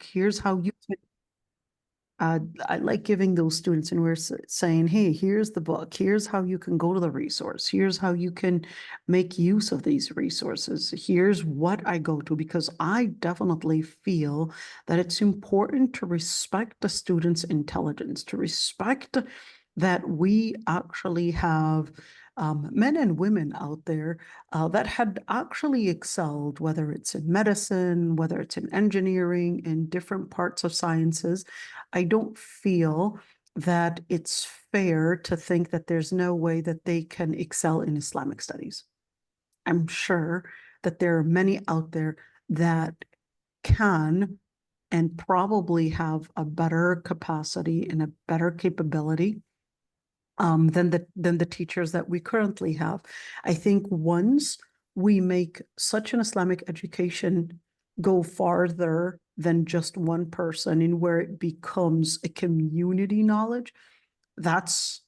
book. Here's how you can I like giving those students, and we're saying, hey, here's the book. Here's how you can go to the resource. Here's how you can make use of these resources. Here's what I go to, because I definitely feel that it's important to respect the student's intelligence, to respect that we actually have men and women out there that had actually excelled, whether it's in medicine, whether it's in engineering, in different parts of sciences. I don't feel that it's fair to think that there's no way that they can excel in Islamic studies. I'm sure that there are many out there that can and probably have a better capacity and a better capability than the teachers that we currently have. I think once we make such an Islamic education go farther than just one person, and where it becomes a community knowledge, that's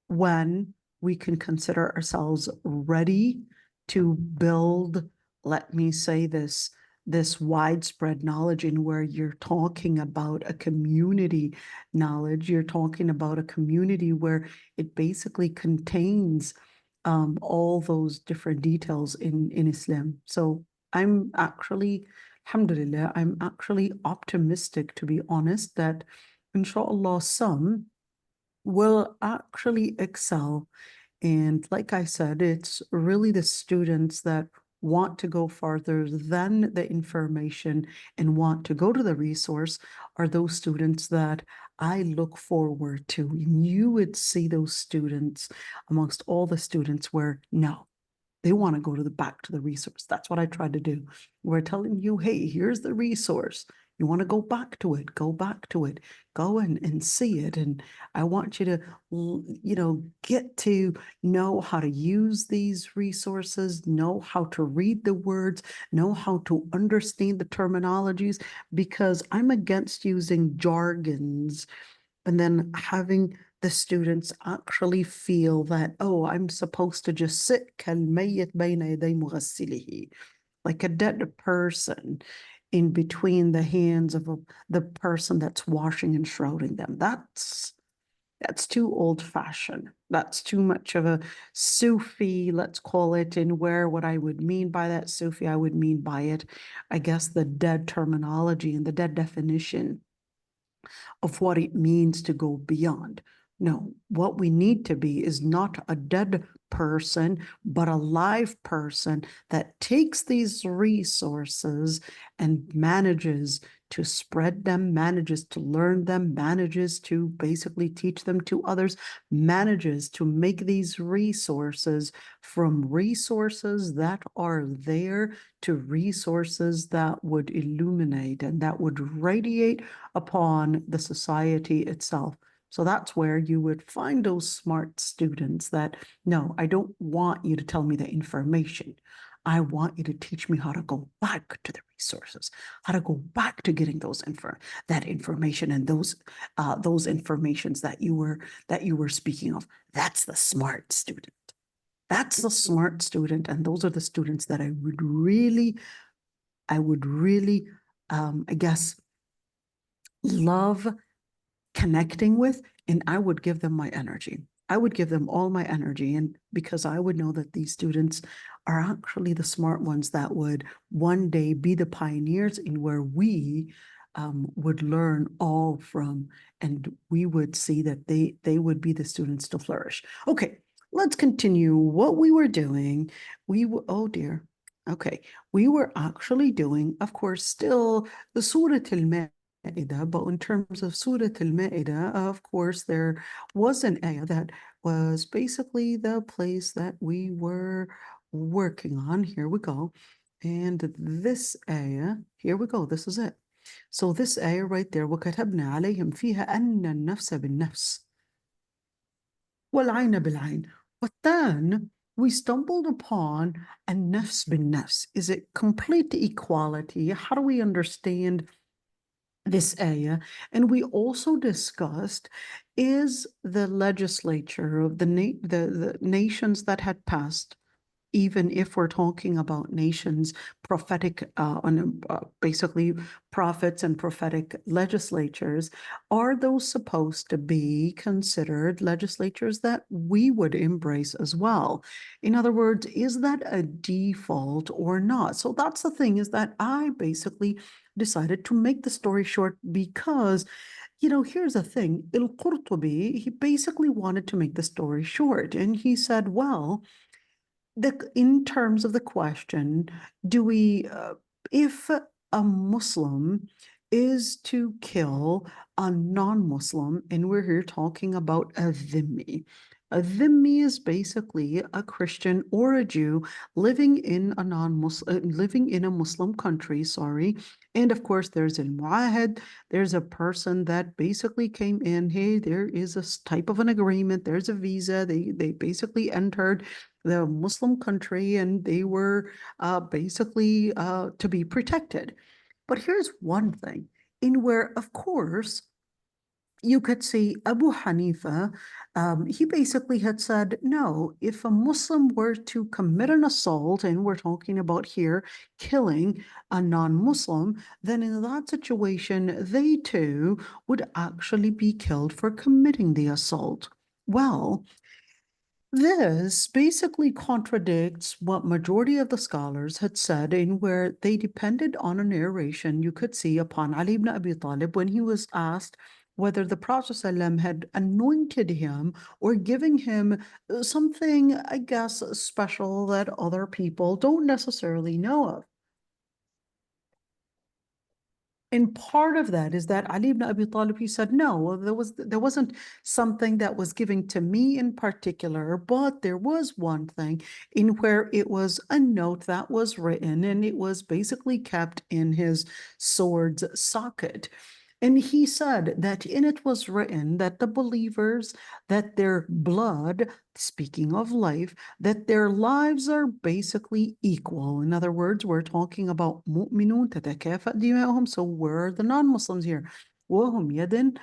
when we can consider ourselves ready to build, let me say this widespread knowledge, in where you're talking about a community knowledge, you're talking about a community where it basically contains all those different details in Islam. So I'm actually, alhamdulillah, I'm actually optimistic, to be honest, that inshallah some will actually excel. And like I said, it's really the students that want to go farther than the information and want to go to the resource are those students that I look forward to. And you would see those students amongst all the students where, no, they want to go to the back to the resource. That's what I try to do. We're telling you, hey, here's the resource. You want to go back to it, go back to it, go and see it. And I want you to, get to know how to use these resources, know how to read the words, know how to understand the terminologies, because I'm against using jargons and then having the students actually feel that, oh, I'm supposed to just sit كالميت بين يدي مغسله, like a dead person in between the hands of the person that's washing and shrouding them. That's too old-fashioned. That's too much of a Sufi, let's call it, and where what I would mean by that Sufi, I would mean by it, I guess, the dead terminology and the dead definition of what it means to go beyond. No, what we need to be is not a dead person, but a live person that takes these resources and manages to spread them, manages to learn them, manages to basically teach them to others, manages to make these resources from resources that are there to resources that would illuminate and that would radiate upon the society itself. So that's where you would find those smart students that, no, I don't want you to tell me the information. I want you to teach me how to go back to the resources, how to go back to getting that information and those informations that you were speaking of. That's the smart student. That's the smart student, and those are the students that I would really, I guess, love connecting with, and I would give them my energy. I would give them all my energy, and because I would know that these students are actually the smart ones that would one day be the pioneers in where we would learn all from, and we would see that they would be the students to flourish. Okay, let's continue what we were doing. Oh dear. Okay, we were actually doing, of course, still the Surah Al-Maida, but in terms of Surah Al-Maida, of course, there was an ayah that was basically the place that we were working on. Here we go. And this ayah, here we go, this is it. So this ayah right there, وَكَتَبْنَا عَلَيْهِمْ فِيهَا أَنَّ النَّفْسَ بِالنَّفْسِ وَالْعَيْنَ بِالْعَيْنِ. But then we stumbled upon an-nafs bin-nafs. Is it complete equality? How do we understand this ayah? And we also discussed, is the legislature of the nations that had passed even if we're talking about nations, prophetic, basically prophets and prophetic legislatures, are those supposed to be considered legislatures that we would embrace as well? In other words, is that a default or not? So that's the thing, is that I basically decided to make the story short because, here's the thing. Al-Qurtubi, he basically wanted to make the story short. And he said, well, in terms of the question, if a Muslim is to kill a non-Muslim, and we're here talking about a dhimmi. A dhimmi is basically a Christian or a Jew living in a Muslim country, sorry. And of course, there's a mu'ahad, there's a person that basically came in, hey, there is a type of an agreement, there's a visa, they basically entered the Muslim country and they were basically to be protected. But here's one thing, in where, of course, you could see Abu Hanifa, he basically had said, no, if a Muslim were to commit an assault, and we're talking about here killing a non-Muslim, then in that situation, they too would actually be killed for committing the assault. Well, this basically contradicts what majority of the scholars had said, in where they depended on a narration you could see upon Ali ibn Abi Talib when he was asked whether the Prophet ﷺ had anointed him or giving him something, I guess, special that other people don't necessarily know of. And part of that is that Ali ibn Abi Talib, he said, no, there wasn't something that was given to me in particular, but there was one thing in where it was a note that was written, and it was basically kept in his sword's socket. And he said that in it was written that the believers, that their blood, speaking of life, that their lives are basically equal. In other words, we're talking about mu'minun تتكافأ دماؤهم. So where are the non-Muslims here? وهم يد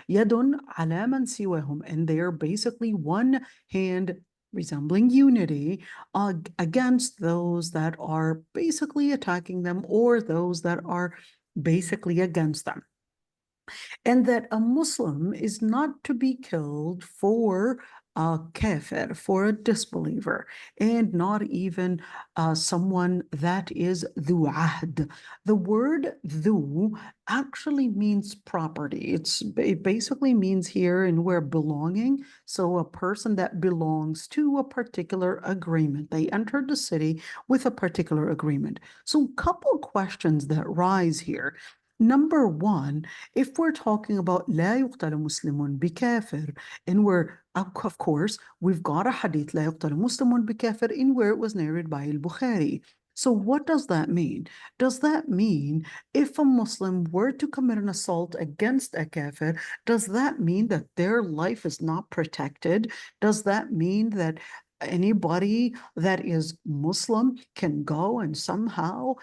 على من سواهم. And they are basically one hand resembling unity against those that are basically attacking them, or those that are basically against them. And that a Muslim is not to be killed for a kafir, for a disbeliever, and not even someone that is dhu ahd. The word dhu actually means property. It basically means here and where belonging. So a person that belongs to a particular agreement. They entered the city with a particular agreement. So a couple questions that rise here. Number one, if we're talking about لا يقتل مسلم بكافر, and of course, we've got a hadith لا يقتل مسلم بكافر, in where it was narrated by al-Bukhari. So what does that mean? Does that mean if a Muslim were to commit an assault against a kafir, does that mean that their life is not protected? Does that mean that anybody that is Muslim can go and somehow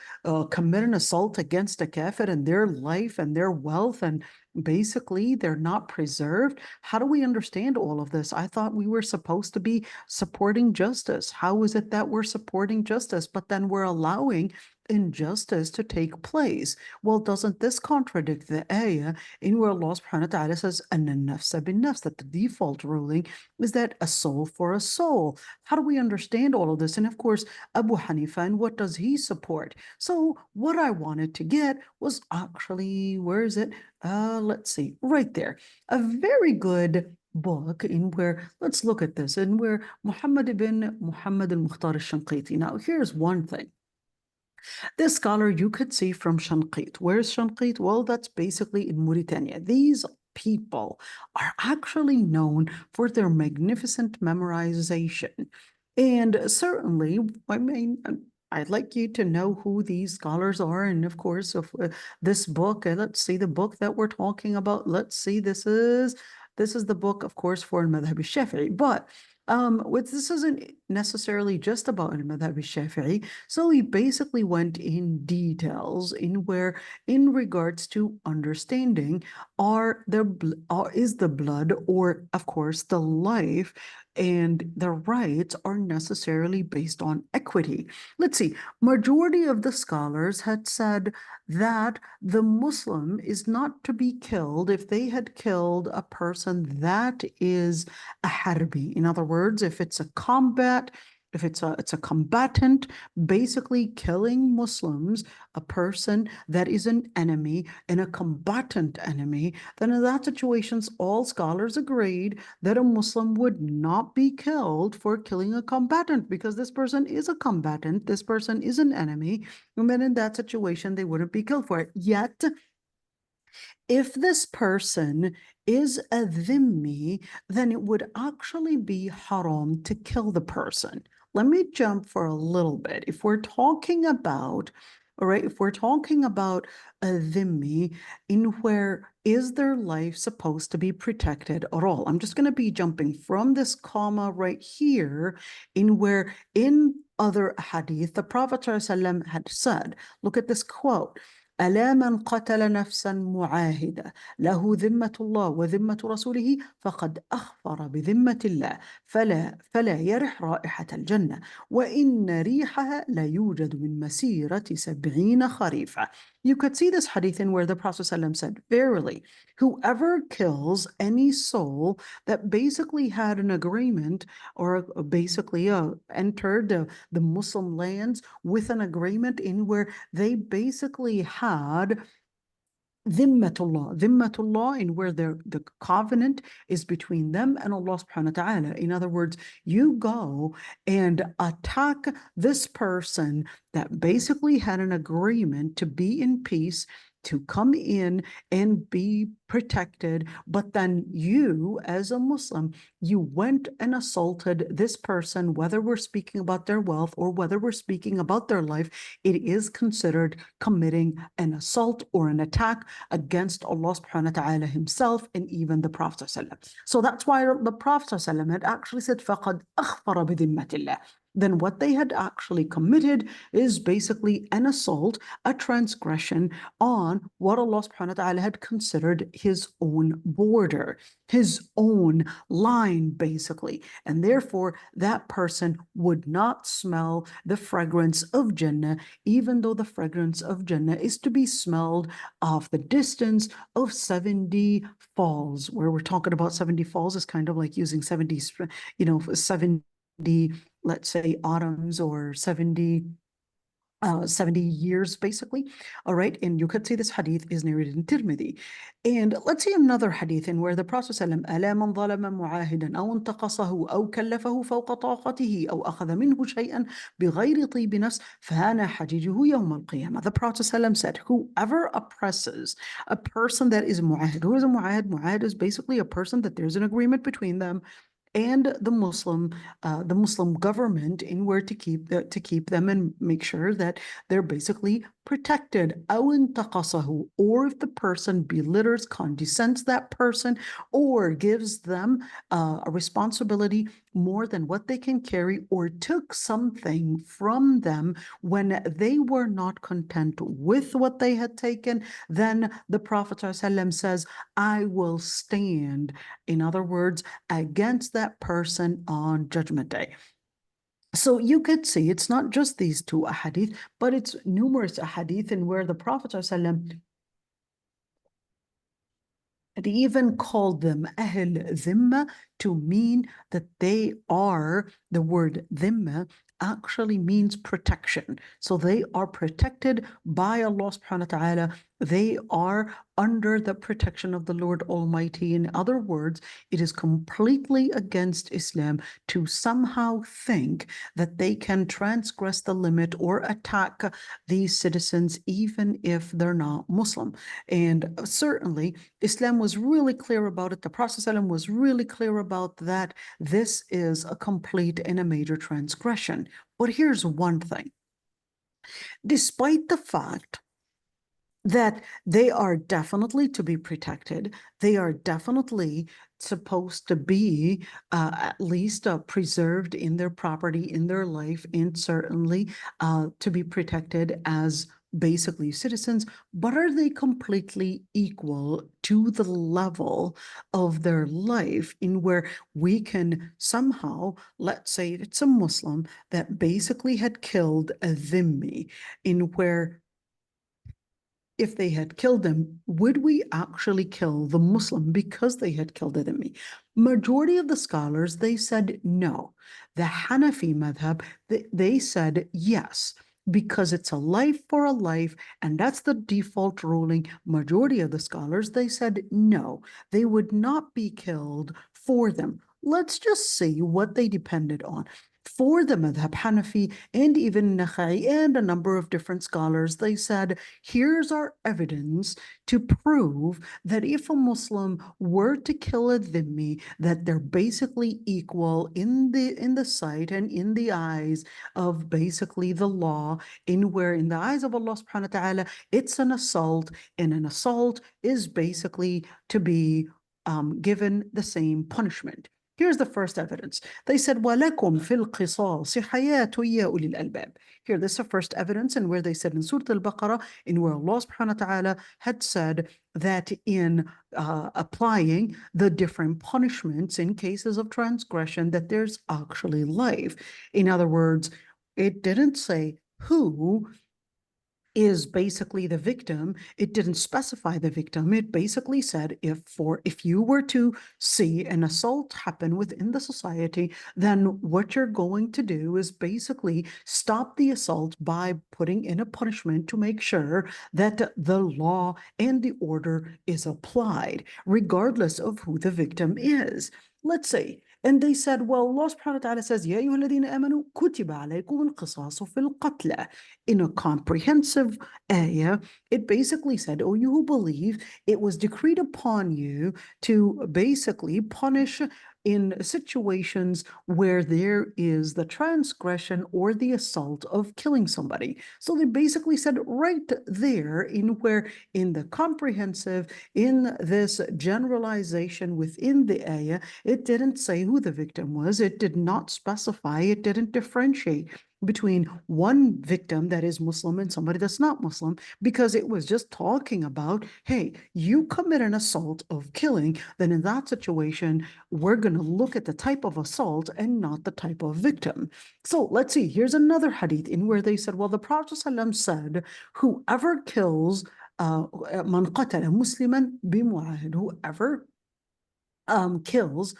commit an assault against a kafir, and their life and their wealth, and basically they're not preserved? How do we understand all of this? I thought we were supposed to be supporting justice. How is it that we're supporting justice, but then we're allowing injustice to take place? Well, doesn't this contradict the ayah in where Allah subhanahu wa ta'ala says, أَنَّ النَّفْسَ بِالنَّفْسِ, that the default ruling is that a soul for a soul? How do we understand all of this? And of course, Abu Hanifa, and what does he support? So what I wanted to get was actually, where is it? Let's see, right there. A very good book in where, let's look at this, in where Muhammad ibn Muhammad al-Mukhtar al-Shanqiti. Now, here's one thing. This scholar you could see from Shanqit. Where's Shanqit? Well, that's basically in Mauritania. These people are actually known for their magnificent memorization. And certainly, I mean, I'd like you to know who these scholars are. And of course, of this book, let's see the book that we're talking about. Let's see, this is the book, of course, for al-Madhhab al-Shafi'i. But this is necessarily just about al-madhhab al-Shafi'i. So he basically went in details in regards to understanding is the blood, or of course the life and the rights are necessarily based on equity. Let's see, majority of the scholars had said that the Muslim is not to be killed if they had killed a person that is a harbi. In other words, if it's a combat, if it's a combatant, basically killing Muslims, a person that is an enemy and a combatant enemy, then in that situations, all scholars agreed that a Muslim would not be killed for killing a combatant, because this person is a combatant, this person is an enemy, and then in that situation, they wouldn't be killed for it. Yet, if this person is a dhimmi, then it would actually be haram to kill the person. Let me jump for a little bit. If we're talking about, all right, if we're talking about a dhimmi, in where is their life supposed to be protected at all? I'm just going to be jumping from this comma right here, in where in other hadith, the Prophet ﷺ had said, look at this quote, ألا من قتل نفسا معاهدة له ذمة الله وذمة رسوله فقد أخفر بذمة الله فلا يرح رائحة الجنة وإن ريحها لا يوجد من مسيرة 70 خريفا. You could see this hadith in where the Prophet ﷺ said, verily, whoever kills any soul that basically had an agreement or basically entered the Muslim lands with an agreement in where they basically had dhimmatullah, in where the covenant is between them and Allah subhanahu wa ta'ala. In other words, you go and attack this person that basically had an agreement to be in peace, to come in and be protected, but then you, as a Muslim, you went and assaulted this person, whether we're speaking about their wealth or whether we're speaking about their life, it is considered committing an assault or an attack against Allah subhanahu wa ta'ala himself and even the Prophet ﷺ. So that's why the Prophet ﷺ had actually said, فَقَدْ أَخْفَرَ بِذِمَّةِ اللَّهِ. Then what they had actually committed is basically an assault, a transgression on what Allah subhanahu wa ta'ala had considered his own border, his own line, basically. And therefore, that person would not smell the fragrance of Jannah, even though the fragrance of Jannah is to be smelled off the distance of 70 falls. Where we're talking about 70 falls is kind of like using 70, 70, let's say, autumns, or 70 years, basically. All right. And you could see this hadith is narrated in Tirmidhi. And let's see another hadith in where the Prophet ﷺ, ألا من ظلم معاهدا أو انتقصه أو كلفه فوق طاقته أو أخذ منه شيئا بغير طيب نفس فهان حجيجه يوم القيامة. The Prophet ﷺ said, whoever oppresses a person that is mu'ahid. Who is a mu'ahid? Mu'ahid is basically a person that there's an agreement between them and the Muslim government in where to keep them and make sure that they're basically protected. Or if the person belittles, condescends that person, or gives them a responsibility more than what they can carry, or took something from them when they were not content with what they had taken, then the Prophet ﷺ says, I will stand, in other words, against that person on Judgment Day. So you could see it's not just these two ahadith, but it's numerous ahadith in where the Prophet ﷺ had even called them Ahl Dhimma, to mean that they are, the word Dhimma actually means protection. So they are protected by Allah subhanahu wa ta'ala. They are under the protection of the Lord Almighty. In other words, it is completely against Islam to somehow think that they can transgress the limit or attack these citizens, even if they're not Muslim. And certainly, Islam was really clear about it. The Prophet ﷺ was really clear about that. This is a complete and a major transgression. But here's one thing. Despite the fact that they are definitely to be protected, they are definitely supposed to be at least preserved in their property, in their life, and certainly to be protected as basically citizens, but are they completely equal to the level of their life in where we can somehow, let's say it's a Muslim that basically had killed a dhimmi, in where if they had killed them, would we actually kill the Muslim because they had killed the dhimmi? Majority of the scholars, they said no. The Hanafi madhab, they said yes, because it's a life for a life, and that's the default ruling. Majority of the scholars, they said no, they would not be killed for them. Let's just see what they depended on. For the madhab Hanafi and even Nakhai and a number of different scholars, they said, here's our evidence to prove that if a Muslim were to kill a dhimmi, that they're basically equal in the sight and in the eyes of basically the law, in where in the eyes of Allah subhanahu wa ta'ala, it's an assault, and an assault is basically to be given the same punishment. Here's the first evidence. They said, وَلَكُمْ فِي الْقِصَاصِ حَيَاةٌ يَا أُولِي الْأَلْبَابِ. Here, this is the first evidence, and where they said in Surah Al-Baqarah, in where Allah subhanahu wa ta'ala had said that in applying the different punishments in cases of transgression, that there's actually life. In other words, it didn't say who is basically the victim. It didn't specify the victim. It basically said if you were to see an assault happen within the society, then what you're going to do is basically stop the assault by putting in a punishment to make sure that the law and the order is applied, regardless of who the victim is. Let's say, and they said, well, Allah subhanahu wa ta'ala says, يَا أَيُّهَا الَّذِينَ آمَنُوا كُتِبَ عَلَيْكُمُ الْقِصَاصُ فِي الْقَتْلَى. In a comprehensive ayah, it basically said, oh, you who believe, it was decreed upon you to basically punish in situations where there is the transgression or the assault of killing somebody. So they basically said right there, in where in the comprehensive, in this generalization within the ayah, it didn't say who the victim was. It did not specify. It didn't differentiate between one victim that is Muslim and somebody that's not Muslim, because it was just talking about, hey, you commit an assault of killing, then in that situation, we're going to look at the type of assault and not the type of victim. So let's see, here's another hadith in where they said, well, the Prophet ﷺ said, whoever kills man qatala musliman bimu'ahid, whoever kills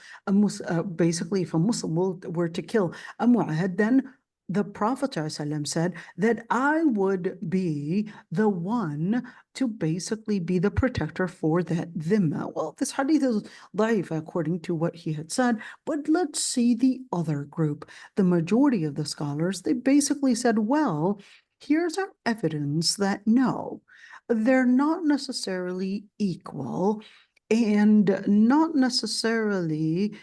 basically if a Muslim were to kill a mu'ahad, then the Prophet ﷺ said that I would be the one to basically be the protector for that dhimma. Well, this hadith is da'if according to what he had said, but let's see the other group. The majority of the scholars, they basically said, well, here's our evidence that no, they're not necessarily equal, and not necessarily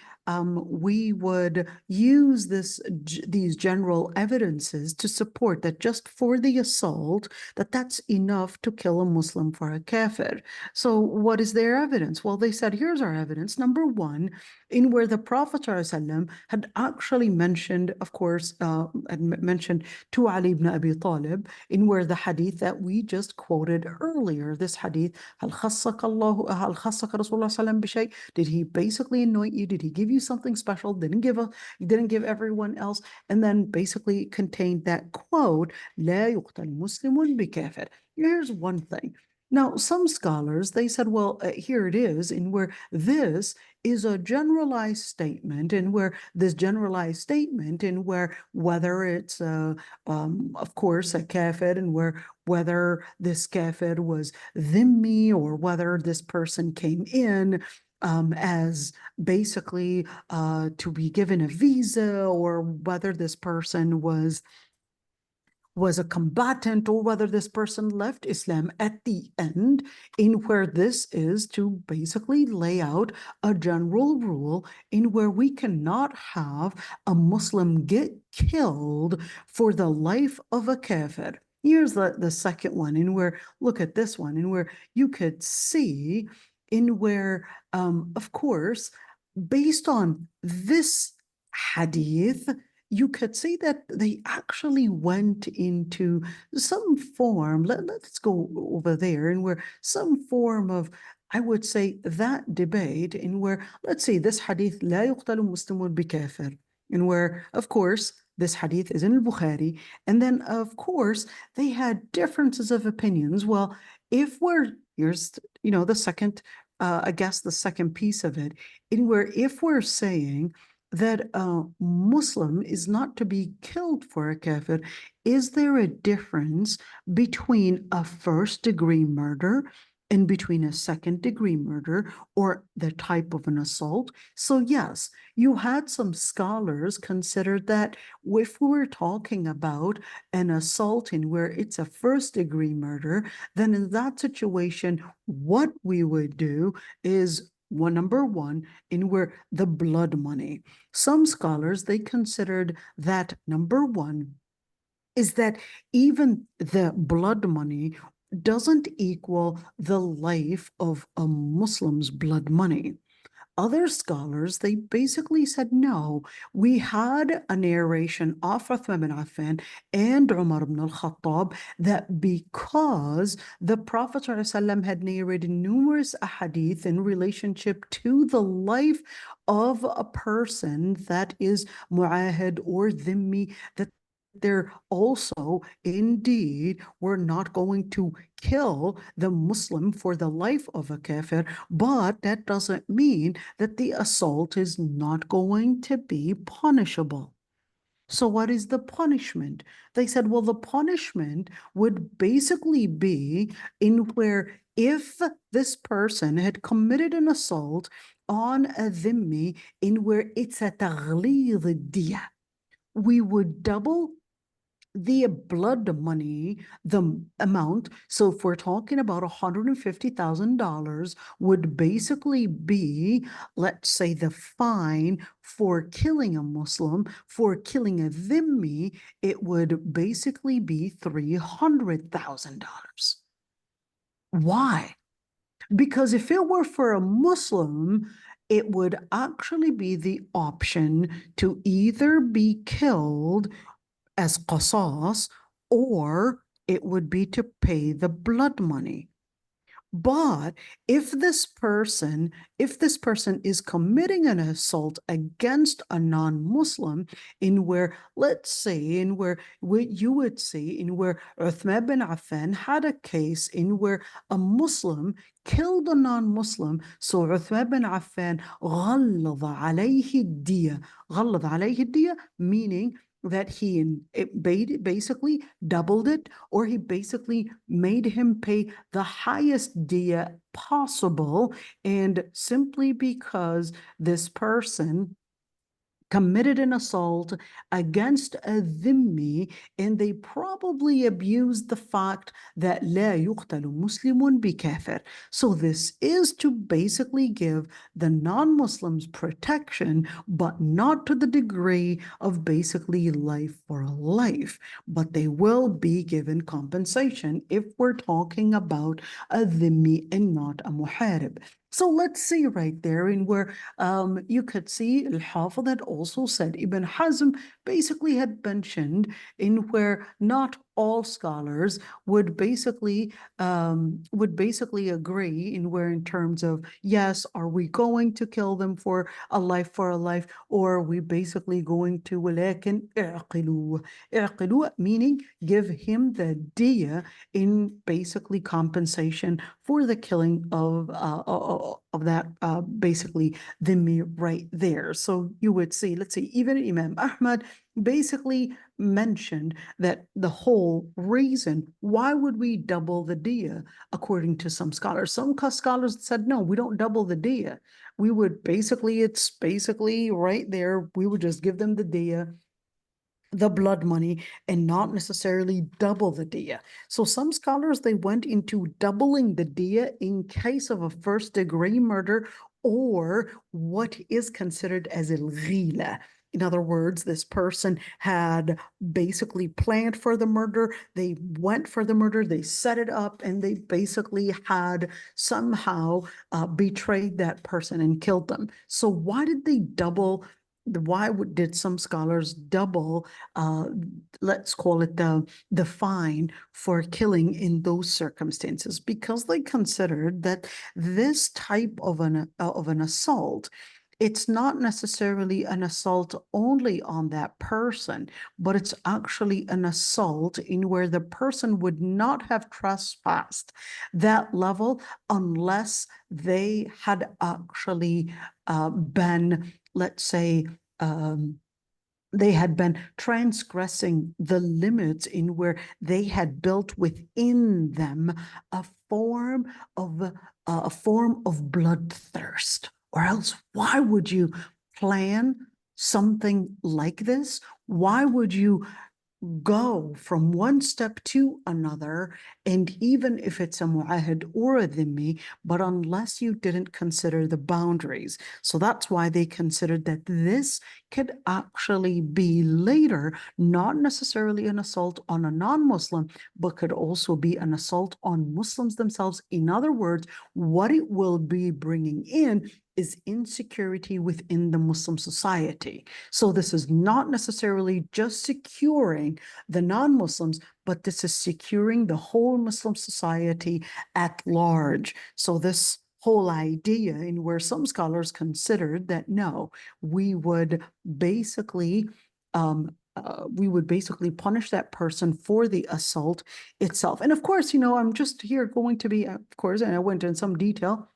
we would use these general evidences to support that just for the assault, that's enough to kill a Muslim for a kafir. So what is their evidence? Well, they said, here's our evidence. Number one, in where the Prophet ﷺ had actually mentioned, of course, had mentioned to Ali ibn Abi Talib, in where the hadith that we just quoted earlier, this hadith, هل خصك الله هل خصك رسول الله صلى الله عليه وسلم بشيء? Did he basically anoint you? Did he give you something special? Didn't give everyone else? And then basically contained that quote, لا يقتل مسلم بكافر. Here's one thing. Now, some scholars, they said, well, here it is, in where this is a generalized statement, and where this generalized statement, in where whether it's, of course, a kafir, and whether this kafir was dhimmi, or whether this person came in as basically to be given a visa, or whether this person was a combatant, or whether this person left Islam at the end, in where this is to basically lay out a general rule in where we cannot have a Muslim get killed for the life of a kafir. Here's the second one, in where, look at this one, in where you could see, in where, of course, based on this hadith, you could say that they actually went into some form, let's go over there, and where some form of, I would say, that debate in where, let's say, this hadith, لا يقتل مسلم بكافر, and where, of course, this hadith is in al-Bukhari, and then, of course, they had differences of opinions. Well, if we're, here's, the second, I guess the second piece of it, in where if we're saying that a Muslim is not to be killed for a kafir, is there a difference between a first-degree murder and between a second-degree murder or the type of an assault? So yes, you had some scholars consider that if we were talking about an assault in where it's a first-degree murder, then in that situation, what we would do is number one, in where the blood money. Some scholars, they considered that number one is that even the blood money doesn't equal the life of a Muslim's blood money. Other scholars, they basically said, no, we had a narration of Uthman bin Affan and Umar ibn al-Khattab that because the Prophet ﷺ had narrated numerous ahadith in relationship to the life of a person that is mu'ahid or dhimmi, that they're also indeed we're not going to kill the Muslim for the life of a kafir, but that doesn't mean that the assault is not going to be punishable. So what is the punishment? They said, well, the punishment would basically be in where if this person had committed an assault on a dhimmi in where it's a taghlid diya, we would double the blood money, the amount. So if we're talking about $150,000 would basically be, let's say, the fine for killing a Muslim, for killing a dhimmi, it would basically be $300,000. Why? Because if it were for a Muslim, it would actually be the option to either be killed as qasas, or it would be to pay the blood money. But if this person is committing an assault against a non-Muslim, in where, let's say, in where you would see in where Uthman bin Affan had a case in where a Muslim killed a non-Muslim, so Uthman bin Affan غلظ عليه الدية. غلظ عليه الدية meaning that he basically doubled it, or he basically made him pay the highest diya possible, and simply because this person committed an assault against a dhimmi, and they probably abused the fact that لا يقتل مسلم بكافر. So this is to basically give the non-Muslims protection, but not to the degree of basically life for a life, but they will be given compensation if we're talking about a dhimmi and not a muharib. So let's see right there in where you could see Al-Hafidh had also said, Ibn Hazm basically had mentioned in where not all scholars would basically agree in where in terms of, yes, are we going to kill them for a life, or are we basically going to ولكن اعقلوا, meaning give him the diya in basically compensation for the killing of that basically dhimmi right there. So you would see, let's see, even Imam Ahmad basically mentioned that the whole reason why would we double the diya, according to some scholars. Some scholars said, no, we don't double the diya. We would basically, it's basically right there, we would just give them the diya, the blood money, and not necessarily double the diya. So some scholars, they went into doubling the diya in case of a first degree murder, or what is considered as al-ghila. In other words, this person had basically planned for the murder. They went for the murder. They set it up, and they basically had somehow betrayed that person and killed them. So why did they double? Did some scholars double, let's call it the fine for killing in those circumstances? Because they considered that this type of an assault, it's not necessarily an assault only on that person, but it's actually an assault in where the person would not have trespassed that level unless they had actually been, let's say, they had been transgressing the limits in where they had built within them a form of bloodthirst. Or else, why would you plan something like this? Why would you go from one step to another, and even if it's a mu'ahid or a dhimmi, but unless you didn't consider the boundaries? So that's why they considered that this could actually be later not necessarily an assault on a non-Muslim, but could also be an assault on Muslims themselves. In other words, what it will be bringing in is insecurity within the Muslim society. So this is not necessarily just securing the non-Muslims, but this is securing the whole Muslim society at large. So this whole idea, in where some scholars considered that no, we would basically punish that person for the assault itself. And of course, I'm just here going to be, of course, and I went in some detail,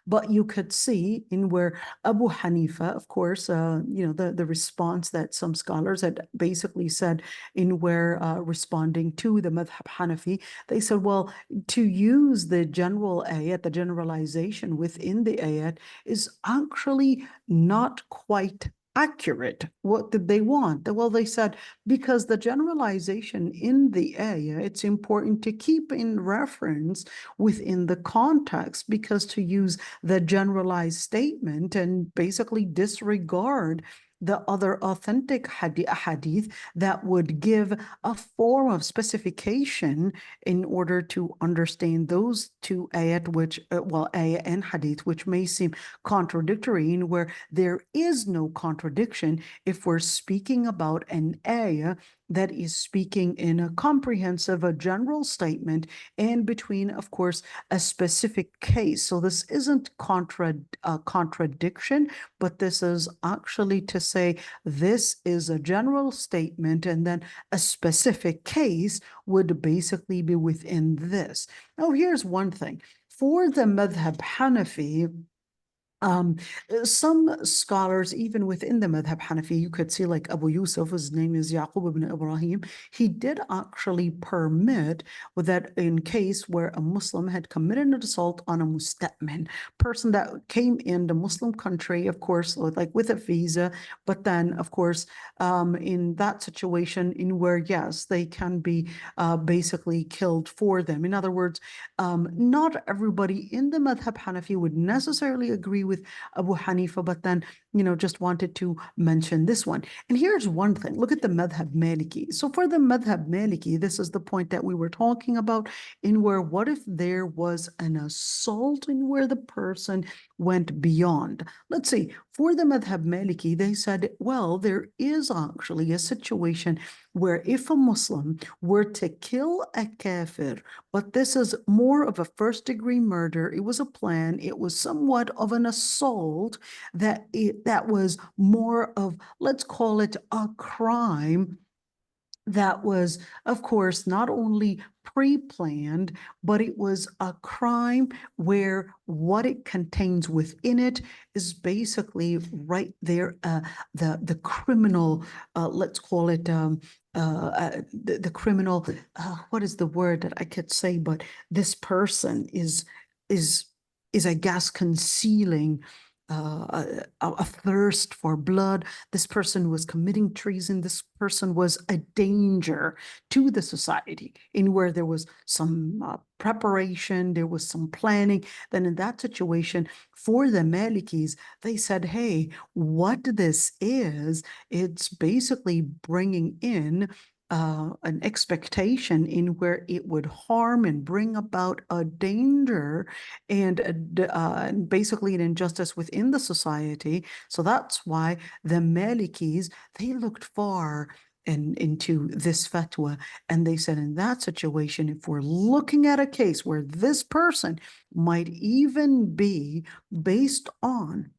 but you could see in where Abu Hanifa, of course, the response that some scholars had basically said in where responding to the madhab Hanafi, they said, well, to use the general ayat, the generalization within the ayat, is actually not quite accurate. What did they want? Well, they said, because the generalization in the ayah, it's important to keep in reference within the context, because to use the generalized statement and basically disregard the other authentic hadith that would give a form of specification in order to understand those two ayat, which, ayah and hadith, which may seem contradictory, in where there is no contradiction if we're speaking about an ayah that is speaking in a comprehensive, a general statement, and between, of course, a specific case. So this isn't contradiction, but this is actually to say this is a general statement, and then a specific case would basically be within this. Now, here's one thing. For the madhab Hanafi, some scholars, even within the madhab Hanafi, you could see like Abu Yusuf, his name is Yaqub ibn Ibrahim, he did actually permit that in case where a Muslim had committed an assault on a musta'min, person that came in the Muslim country, of course, like with a visa, but then, of course, in that situation in where, yes, they can be basically killed for them. In other words, not everybody in the madhab Hanafi would necessarily agree with Abu Hanifa, but then, just wanted to mention this one. And here's one thing. Look at the madhab Maliki. So for the madhab Maliki, this is the point that we were talking about, in where what if there was an assault in where the person went beyond? Let's see, for the madhab Maliki, they said, well, there is actually a situation where if a Muslim were to kill a kafir, but this is more of a first-degree murder, it was a plan, it was somewhat of an assault, that was more of, let's call it a crime, that was, of course, not only pre-planned, but it was a crime where what it contains within it is basically right there, the criminal, let's call it the criminal, what is the word that I could say, but this person is I guess concealing a thirst for blood. This person was committing treason. This person was a danger to the society, in where there was some preparation, there was some planning. Then in that situation, for the Malikis, they said, hey, what this is, it's basically bringing in an expectation in where it would harm and bring about a danger and basically an injustice within the society. So that's why the Malikis, they looked far into this fatwa, and they said, in that situation, if we're looking at a case where this person might even be based on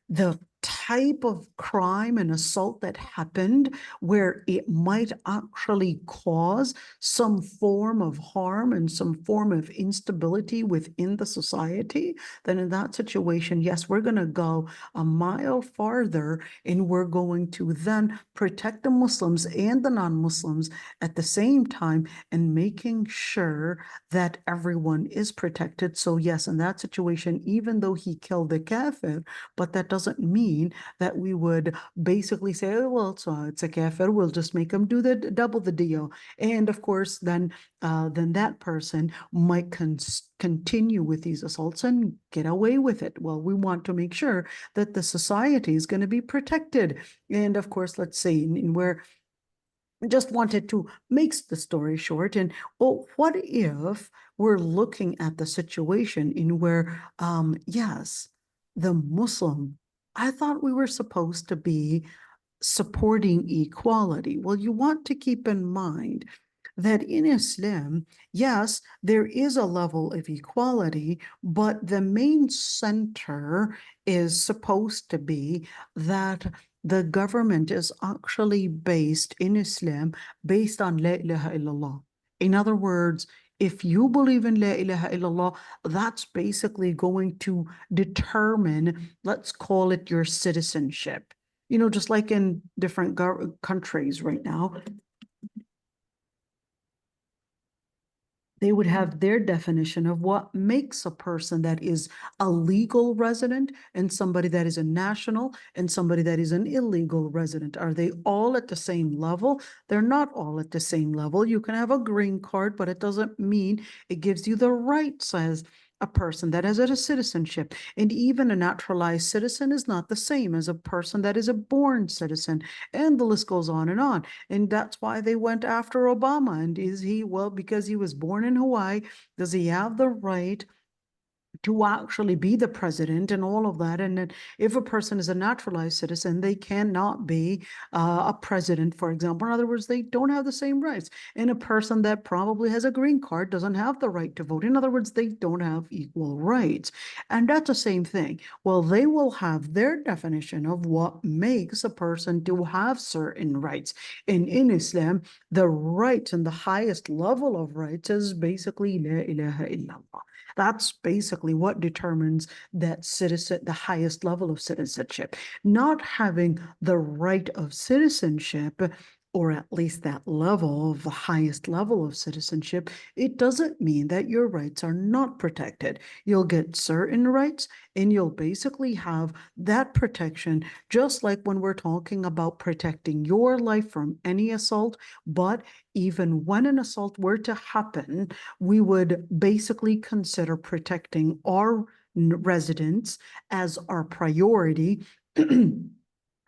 the type of crime and assault that happened, where it might actually cause some form of harm and some form of instability within the society, then in that situation, yes, we're going to go a mile farther, and we're going to then protect the Muslims and the non-Muslims at the same time, and making sure that everyone is protected. So yes, in that situation, even though he killed the kafir, but that doesn't mean that we would basically say, oh, well, it's a kafir, we'll just make him do the double the deal. And of course, then that person might continue with these assaults and get away with it. Well, we want to make sure that the society is going to be protected. And of course, let's say in where just wanted to make the story short. And well, what if we're looking at the situation in where, yes, the Muslim, I thought we were supposed to be supporting equality. Well, you want to keep in mind that in Islam, yes, there is a level of equality, but the main center is supposed to be that the government is actually based in Islam based on La ilaha illallah. In other words, if you believe in La ilaha illallah, that's basically going to determine, let's call it, your citizenship. You know, just like in different countries right now, they would have their definition of what makes a person that is a legal resident and somebody that is a national and somebody that is an illegal resident. Are they all at the same level? They're not all at the same level. You can have a green card, but it doesn't mean it gives you the rights as a person that has a citizenship. And even a naturalized citizen is not the same as a person that is a born citizen. And the list goes on and on. And that's why they went after Obama. And is he, well, because he was born in Hawaii, does he have the right to actually be the president and all of that? And then if a person is a naturalized citizen, they cannot be a president, for example. In other words, they don't have the same rights. And a person that probably has a green card doesn't have the right to vote. In other words, they don't have equal rights. And that's the same thing. Well, they will have their definition of what makes a person to have certain rights. And in Islam, the rights and the highest level of rights is basically La ilaha illallah. That's basically what determines that citizen, the highest level of citizenship. Not having the right of citizenship, or at least that level of the highest level of citizenship, it doesn't mean that your rights are not protected. You'll get certain rights and you'll basically have that protection, just like when we're talking about protecting your life from any assault. But even when an assault were to happen, we would basically consider protecting our residents as our priority.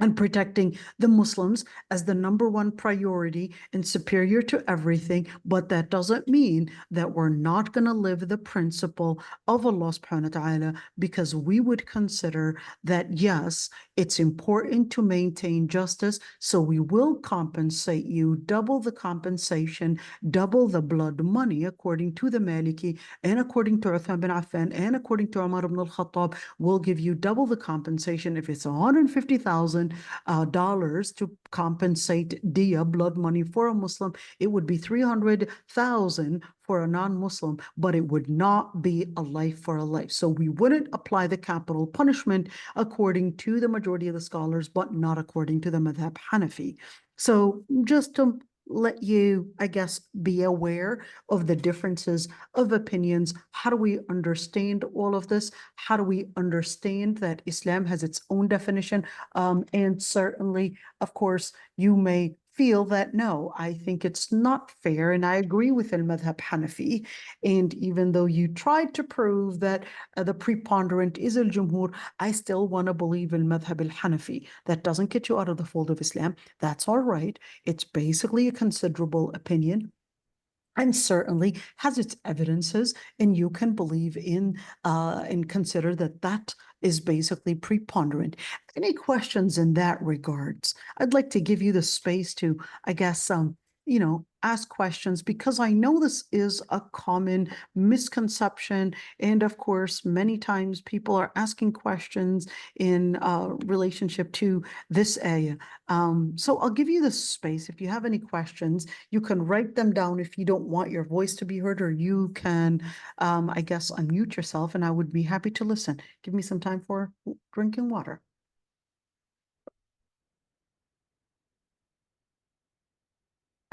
And protecting the Muslims as the number one priority and superior to everything. But that doesn't mean that we're not going to live the principle of Allah subhanahu wa ta'ala, because we would consider that, yes, it's important to maintain justice. So we will compensate you, double the compensation, double the blood money, according to the Maliki and according to Uthman bin Affan and according to Umar ibn al-Khattab. We'll give you double the compensation. If it's $150,000 to compensate diya, blood money, for a Muslim, it would be 300,000 for a non-Muslim, but it would not be a life for a life. So we wouldn't apply the capital punishment according to the majority of the scholars, but not according to the Madhab Hanafi. So just to let you, I guess, be aware of the differences of opinions. How do we understand all of this? How do we understand that Islam has its own definition? And certainly, of course, you may feel that no, I think it's not fair, and I agree with al-madhab Hanafi. And even though you tried to prove that the preponderant is al-jumhur, I still want to believe al-madhab al-Hanafi. That doesn't get you out of the fold of Islam. That's all right. It's basically a considerable opinion and certainly has its evidences, and you can believe in and consider that that is basically preponderant. Any questions in that regards? I'd like to give you the space to, I guess, ask questions, because I know this is a common misconception. And of course, many times people are asking questions in relationship to this area. So I'll give you the space. If you have any questions, you can write them down if you don't want your voice to be heard, or you can, I guess, unmute yourself, and I would be happy to listen. Give me some time for drinking water.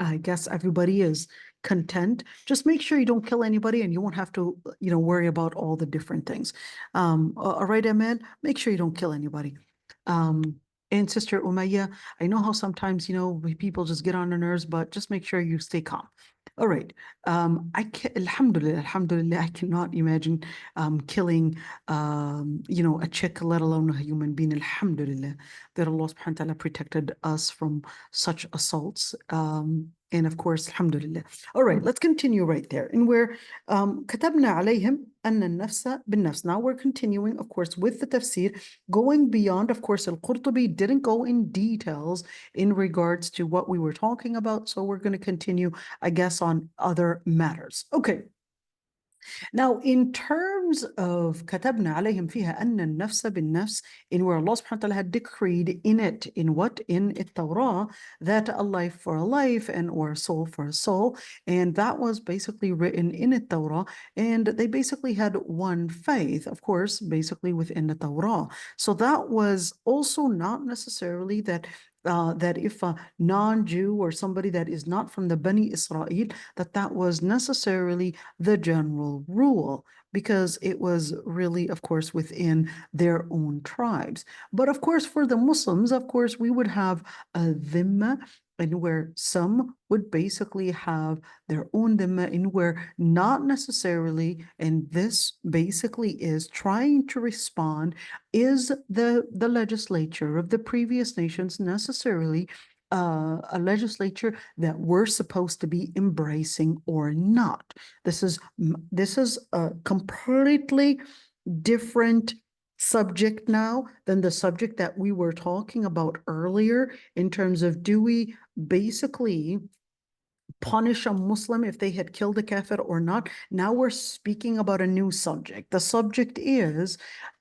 I guess everybody is content. Just make sure you don't kill anybody, and you won't have to, worry about all the different things. All right, Emel, make sure you don't kill anybody. And Sister Umayya, I know how sometimes, people just get on their nerves, but just make sure you stay calm. All right. Alhamdulillah, I cannot imagine killing, a chick, let alone a human being. Alhamdulillah, that Allah subhanahu wa ta'ala protected us from such assaults. And of course, alhamdulillah. All right, let's continue right there. And where كتبنا عليهم أن النفس بالنفس. Now we're continuing, of course, with the tafsir, going beyond. Of course, al-Qurtubi didn't go in details in regards to what we were talking about. So we're going to continue, I guess, on other matters. Okay. Now, in terms of كتبنا عليهم فيها أن النفس بالنفس, in where Allah subhanahu wa ta'ala had decreed in it, in what? In Torah, that a life for a life and or a soul for a soul. And that was basically written in Torah. And they basically had one faith, of course, basically within the Torah. So that was also not necessarily that that if a non-Jew or somebody that is not from the Bani Israel, that was necessarily the general rule, because it was really, of course, within their own tribes. But of course, for the Muslims, of course, we would have a dhimma, and where some would basically have their own dhimma, in where not necessarily, and this basically is trying to respond, is the legislature of the previous nations necessarily a legislature that we're supposed to be embracing or not? This is a completely different subject now than the subject that we were talking about earlier, in terms of, do we basically punish a Muslim if they had killed a kafir or not? Now we're speaking about a new subject. The subject is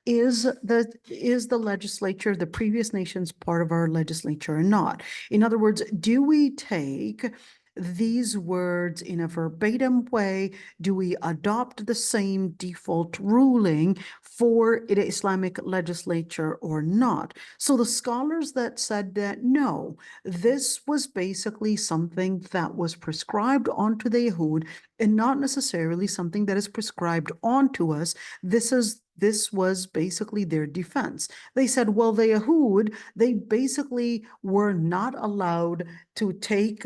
the legislature, the previous nations, part of our legislature or not? In other words, do we take these words in a verbatim way? Do we adopt the same default ruling for the Islamic legislature or not? So the scholars that said that no, this was basically something that was prescribed onto the Yahud, and not necessarily something that is prescribed onto us. This was basically their defense. They said, well, the Yahud, they basically were not allowed to take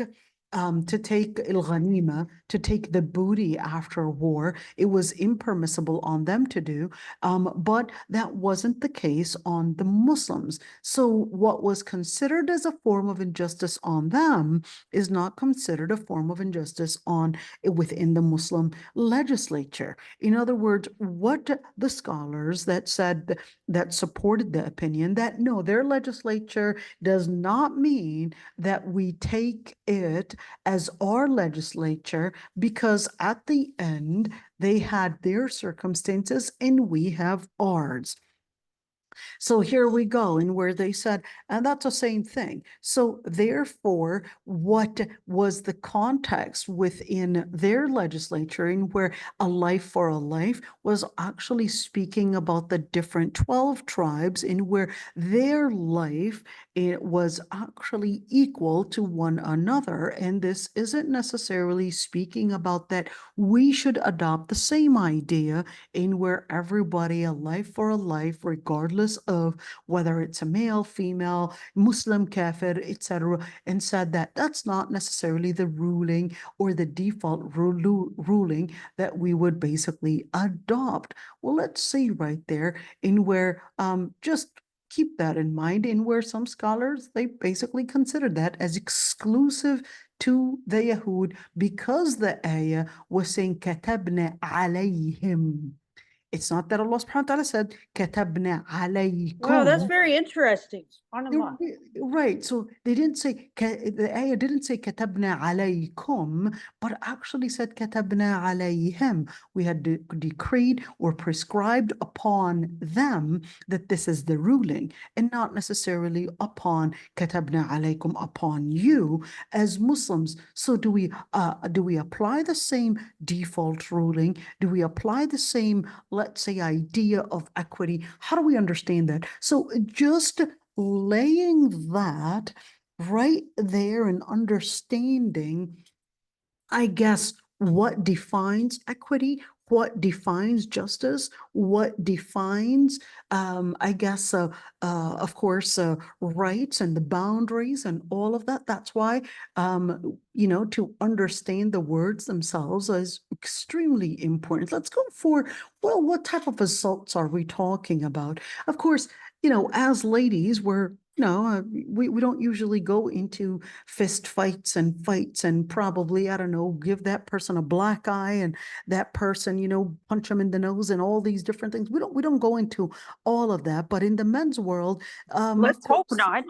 al-ghanima, to take the booty after war. It was impermissible on them to do, but that wasn't the case on the Muslims. So what was considered as a form of injustice on them is not considered a form of injustice within the Muslim legislature. In other words, what the scholars that said, that supported the opinion that no, their legislature does not mean that we take it as our legislature, because at the end they had their circumstances and we have ours. So here we go, and where they said, and that's the same thing. So therefore, what was the context within their legislature, in where a life for a life was actually speaking about the different 12 tribes, in where their life it was actually equal to one another. And this isn't necessarily speaking about that we should adopt the same idea in where everybody, a life for a life, regardless of whether it's a male, female, Muslim, kafir, etc., and said that that's not necessarily the ruling or the default ruling that we would basically adopt. Well, let's see right there in where just keep that in mind, in where some scholars, they basically consider that as exclusive to the Yahud because the ayah was saying كتبنا عليهم. It's not that Allah subhanahu wa ta'ala said كتبنا Wow, that's عليكم. very interesting. SubhanAllah. Right. So they didn't say, the ayah didn't say كتبنا عليكم, but actually said كتبنا عليهم. We had decreed or prescribed upon them that this is the ruling, and not necessarily upon كتبنا عليكم, upon you as Muslims. So do we apply the same default ruling? Do we apply the same, let's say, idea of equity? How do we understand that? So just laying that right there and understanding, I guess, what defines equity, what defines justice, what defines, I guess, of course, rights and the boundaries and all of that. That's why, to understand the words themselves is extremely important. Let's go for, well, what type of assaults are we talking about? Of course, as ladies, we don't usually go into fist fights and probably, I don't know, give that person a black eye and that person, punch them in the nose and all these different things. We don't go into all of that. But in the men's world, Let's hope not.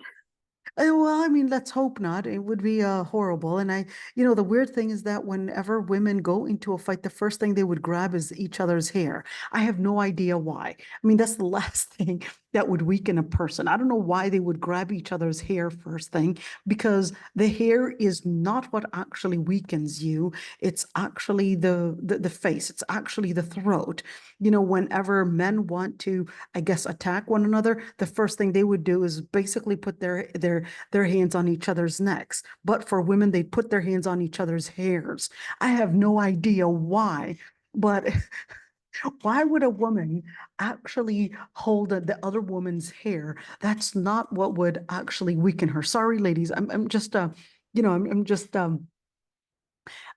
well, I mean, let's hope not. It would be horrible. And the weird thing is that whenever women go into a fight, the first thing they would grab is each other's hair. I have no idea why. I mean, that's the last thing that would weaken a person. I don't know why they would grab each other's hair first thing, because the hair is not what actually weakens you. It's actually the face. It's actually the throat. Whenever men want to, I guess, attack one another, the first thing they would do is basically put their hands on each other's necks. But for women, they put their hands on each other's hairs. I have no idea why, but why would a woman actually hold the other woman's hair? That's not what would actually weaken her. Sorry, ladies. I'm just I'm just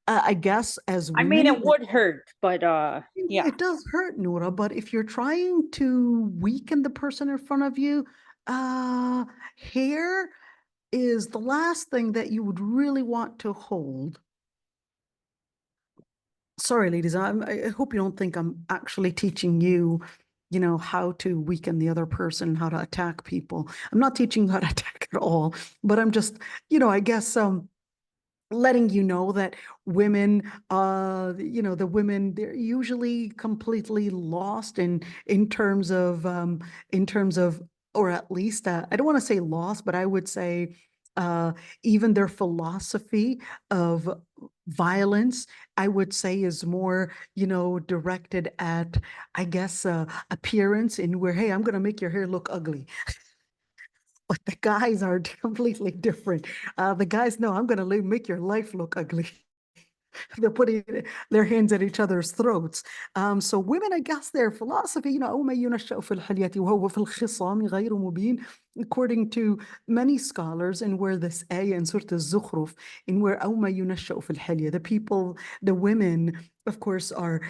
I guess as I mean, women, it would hurt, but yeah. it does hurt, Noura, but if you're trying to weaken the person in front of you, hair is the last thing that you would really want to hold. Sorry, ladies, I hope you don't think I'm actually teaching you, how to weaken the other person, how to attack people. I'm not teaching you how to attack at all, but I'm just, I guess, letting you know that women, the women, they're usually completely lost in terms of, or at least, I don't want to say lost, but I would say even their philosophy of violence, I would say, is more, directed at, I guess, appearance, in where, hey, I'm going to make your hair look ugly. But the guys are completely different. The guys know, I'm going to make your life look ugly. They're putting their hands at each other's throats. So women, I guess, their philosophy, according to many scholars, and where this ayah in Surah Al-Zukhruf, in where the people, the women, of course, are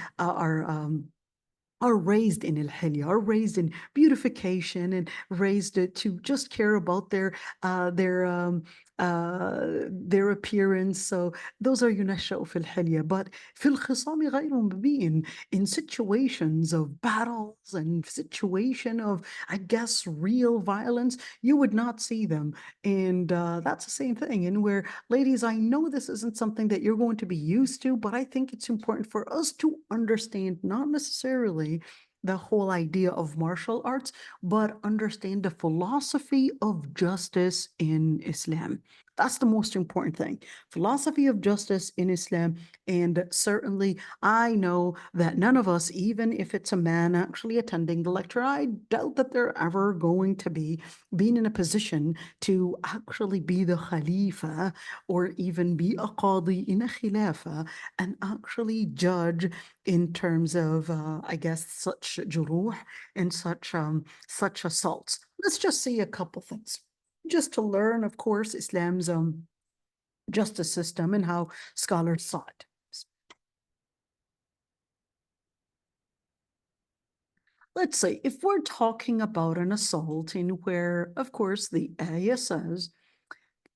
raised in al-hilya, are raised in beautification, and raised to just care about their appearance. So those are ينشأوا في الحلية. But في الخصام غير مبين, in situations of battles and situation of, I guess, real violence, you would not see them. And that's the same thing. And where, ladies, I know this isn't something that you're going to be used to, but I think it's important for us to understand, not necessarily the whole idea of martial arts, but understand the philosophy of justice in Islam. That's the most important thing. Philosophy of justice in Islam. And certainly, I know that none of us, even if it's a man actually attending the lecture, I doubt that they're ever going to be being in a position to actually be the Khalifa or even be a Qadi in a Khilafah and actually judge in terms of, I guess, such juruh and such assaults. Let's just see a couple things, just to learn, of course, Islam's justice system and how scholars saw it. Let's say if we're talking about an assault in where, of course, the ayah says,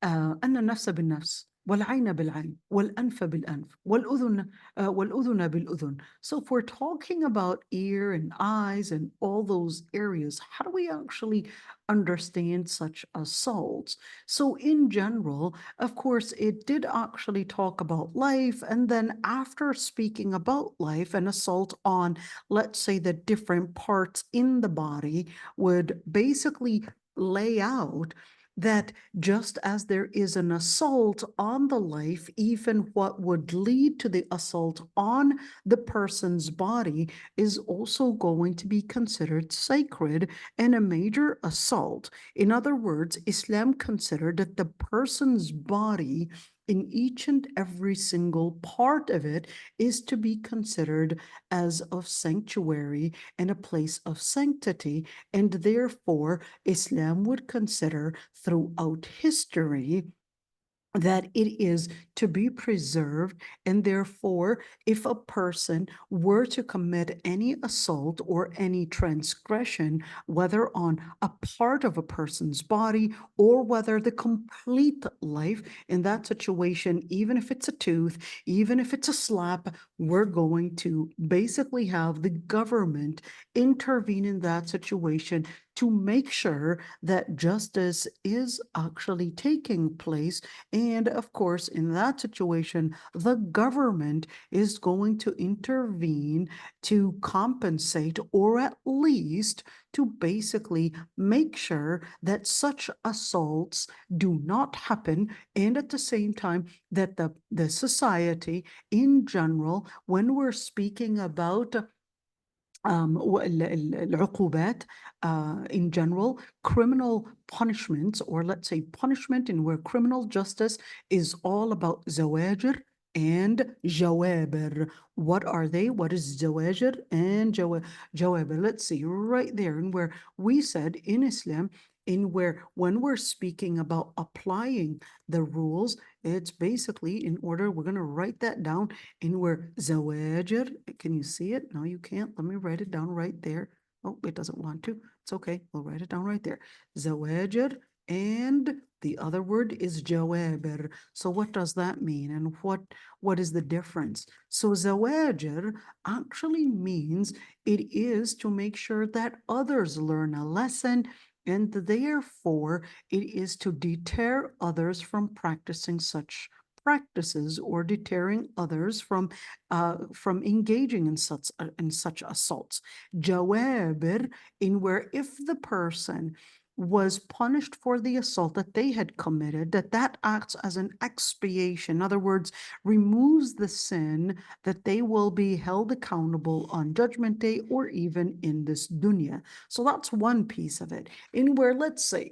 أن النفس بالنفس والعين بالعين والأنف بالأنف والأذن بالأذن. So if we're talking about ear and eyes and all those areas, how do we actually understand such assaults? So in general, of course, it did actually talk about life. And then after speaking about life, an assault on, let's say, the different parts in the body would basically lay out that just as there is an assault on the life, even what would lead to the assault on the person's body is also going to be considered sacred and a major assault. In other words, Islam considered that the person's body in each and every single part of it is to be considered as of sanctuary and a place of sanctity, and therefore Islam would consider throughout history that it is to be preserved, and therefore if a person were to commit any assault or any transgression, whether on a part of a person's body or whether the complete life, in that situation, even if it's a tooth, even if it's a slap, we're going to basically have the government intervene in that situation to make sure that justice is actually taking place. And of course, in that situation, the government is going to intervene to compensate, or at least to basically make sure that such assaults do not happen. And at the same time, that the society in general, when we're speaking about العقوبات in general, criminal punishments, or let's say punishment in where criminal justice is all about zawajir and jawabir. What are they? What is zawajir and jawabir? Let's see right there, and where we said in Islam, in where when we're speaking about applying the rules, it's basically in order, we're going to write that down in where zawajir, can you see it? No, you can't. Let me write it down right there. Oh, it doesn't want to. It's okay. We'll write it down right there. Zawajir, and the other word is jawabir. So what does that mean? And what is the difference? So zawajir actually means it is to make sure that others learn a lesson, and therefore it is to deter others from practicing such practices or deterring others from engaging in such assaults. Jawabir, in where if the person was punished for the assault that they had committed, that acts as an expiation. In other words, removes the sin, that they will be held accountable on Judgment Day or even in this dunya. So that's one piece of it. In where, let's say,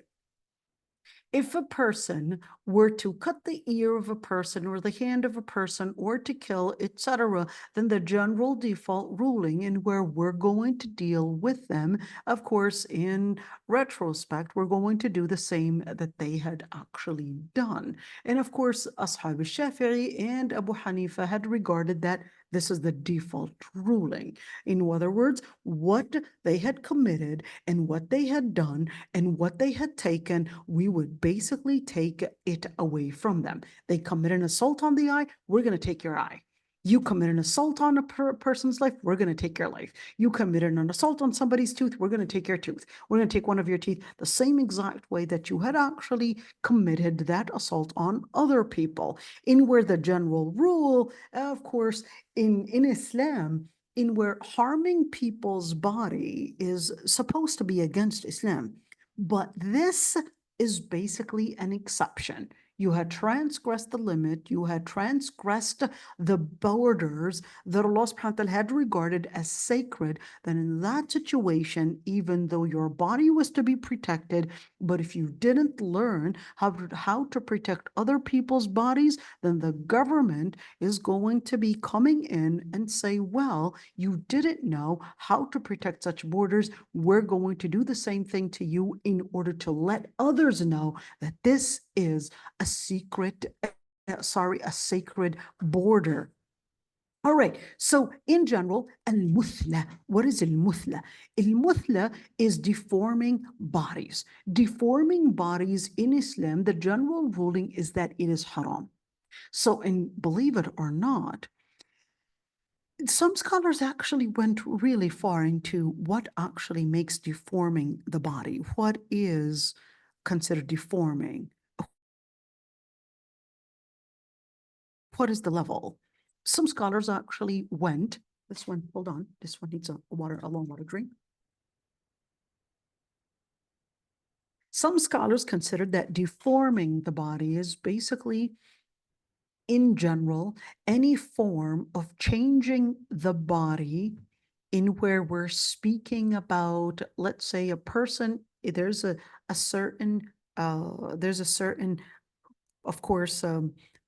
if a person were to cut the ear of a person or the hand of a person or to kill, etc., then the general default ruling, in where we're going to deal with them, of course, in retrospect, we're going to do the same that they had actually done. And of course, Ashab al-Shafi'i and Abu Hanifa had regarded that this is the default ruling. In other words, what they had committed and what they had done and what they had taken, we would basically take it away from them. They commit an assault on the eye, we're going to take your eye. You commit an assault on a person's life, we're going to take your life. You committed an assault on somebody's tooth, we're going to take your tooth. We're going to take one of your teeth, the same exact way that you had actually committed that assault on other people. In where the general rule, of course, in Islam, in where harming people's body is supposed to be against Islam. But this is basically an exception. you had transgressed the limit, you had transgressed the borders that Allah subhanahu wa ta'ala had regarded as sacred, then in that situation, even though your body was to be protected, but if you didn't learn how to protect other people's bodies, then the government is going to be coming in and say, well, you didn't know how to protect such borders. We're going to do the same thing to you in order to let others know that this is a secret, a sacred border. All right, so in general, al-muthla, what is al-muthla? Al-muthla is deforming bodies. Deforming bodies in Islam, the general ruling is that it is haram. So, and believe it or not, some scholars actually went really far into what actually makes deforming the body. What is considered deforming? What is the level? Some scholars actually went, this one, hold on, this one needs a long water drink. Some scholars considered that deforming the body is basically, in general, any form of changing the body in where we're speaking about, let's say, a person, there's a certain, of course,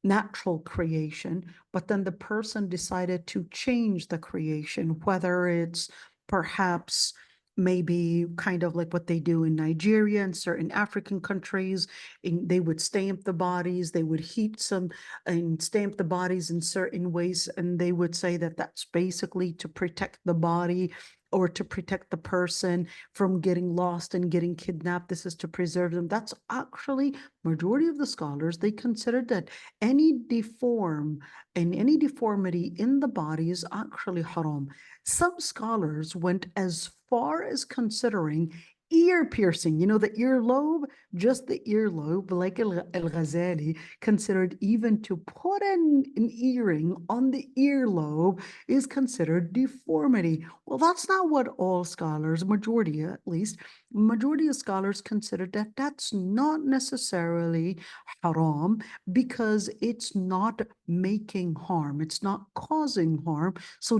natural creation, but then the person decided to change the creation, whether it's perhaps maybe kind of like what they do in Nigeria and certain African countries. They would stamp the bodies, they would heat some and stamp the bodies in certain ways, and they would say that that's basically to protect the body or to protect the person from getting lost and getting kidnapped. This is to preserve them. That's actually, majority of the scholars, they considered that any deformity in the body is actually haram. Some scholars went as far as considering ear piercing, the earlobe, just the earlobe, like al-Ghazali considered even to put an earring on the earlobe is considered deformity. Well, that's not what all scholars, majority at least, majority of scholars considered that that's not necessarily haram because it's not making harm, it's not causing harm. So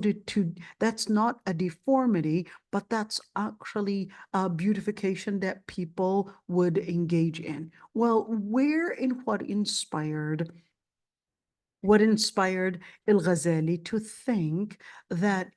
that's not a deformity, but that's actually a beautification that people would engage in. Well, where and what inspired al-Ghazali to think that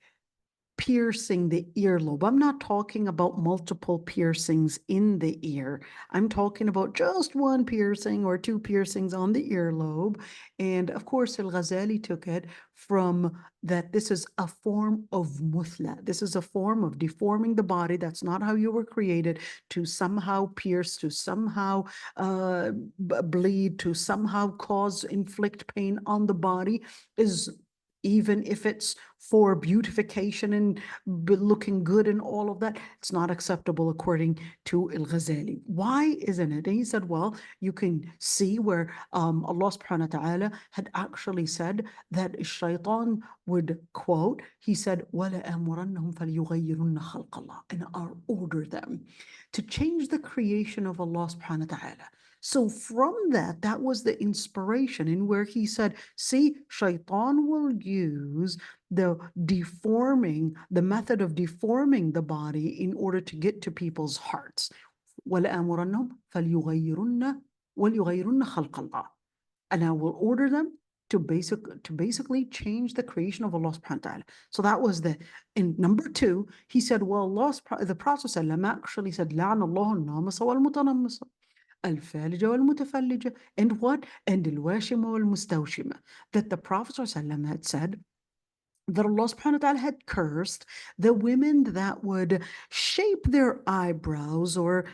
piercing the earlobe? I'm not talking about multiple piercings in the ear. I'm talking about just one piercing or two piercings on the earlobe. And of course, al-Ghazali took it from that this is a form of muthla. This is a form of deforming the body. That's not how you were created, to somehow pierce, to somehow bleed, to somehow inflict pain on the body, is, even if it's for beautification and looking good and all of that, it's not acceptable according to al-Ghazali. Why isn't it? And he said, well, you can see where Allah subhanahu wa ta'ala had actually said that shaitan would quote, he said, وَلَأَمُرَنَّهُمْ فَلْيُغَيِّرُنَّ خَلْقَ اللَّهِ, and I'll order them to change the creation of Allah subhanahu wa ta'ala. So from that was the inspiration in where he said, see, shaitan will use the method of deforming the body in order to get to people's hearts. وَلَأَمُرَنَّهُمْ فَلْيُغَيِّرُنَّ خَلْقَ اللَّهِ, and I will order them to basically change the creation of Allah subhanahu wa ta'ala. So that was in number two, he said, well, the Prophet actually said, لَعْنَ اللَّهُ النَّامِسَ وَالْمُتَنَمِّسَ الفالجة والمتفلجة, and what? And الواشمة والمستوشمة. That the Prophet ﷺ had said that Allah subhanahu wa ta'ala had cursed the women that would shape their eyebrows or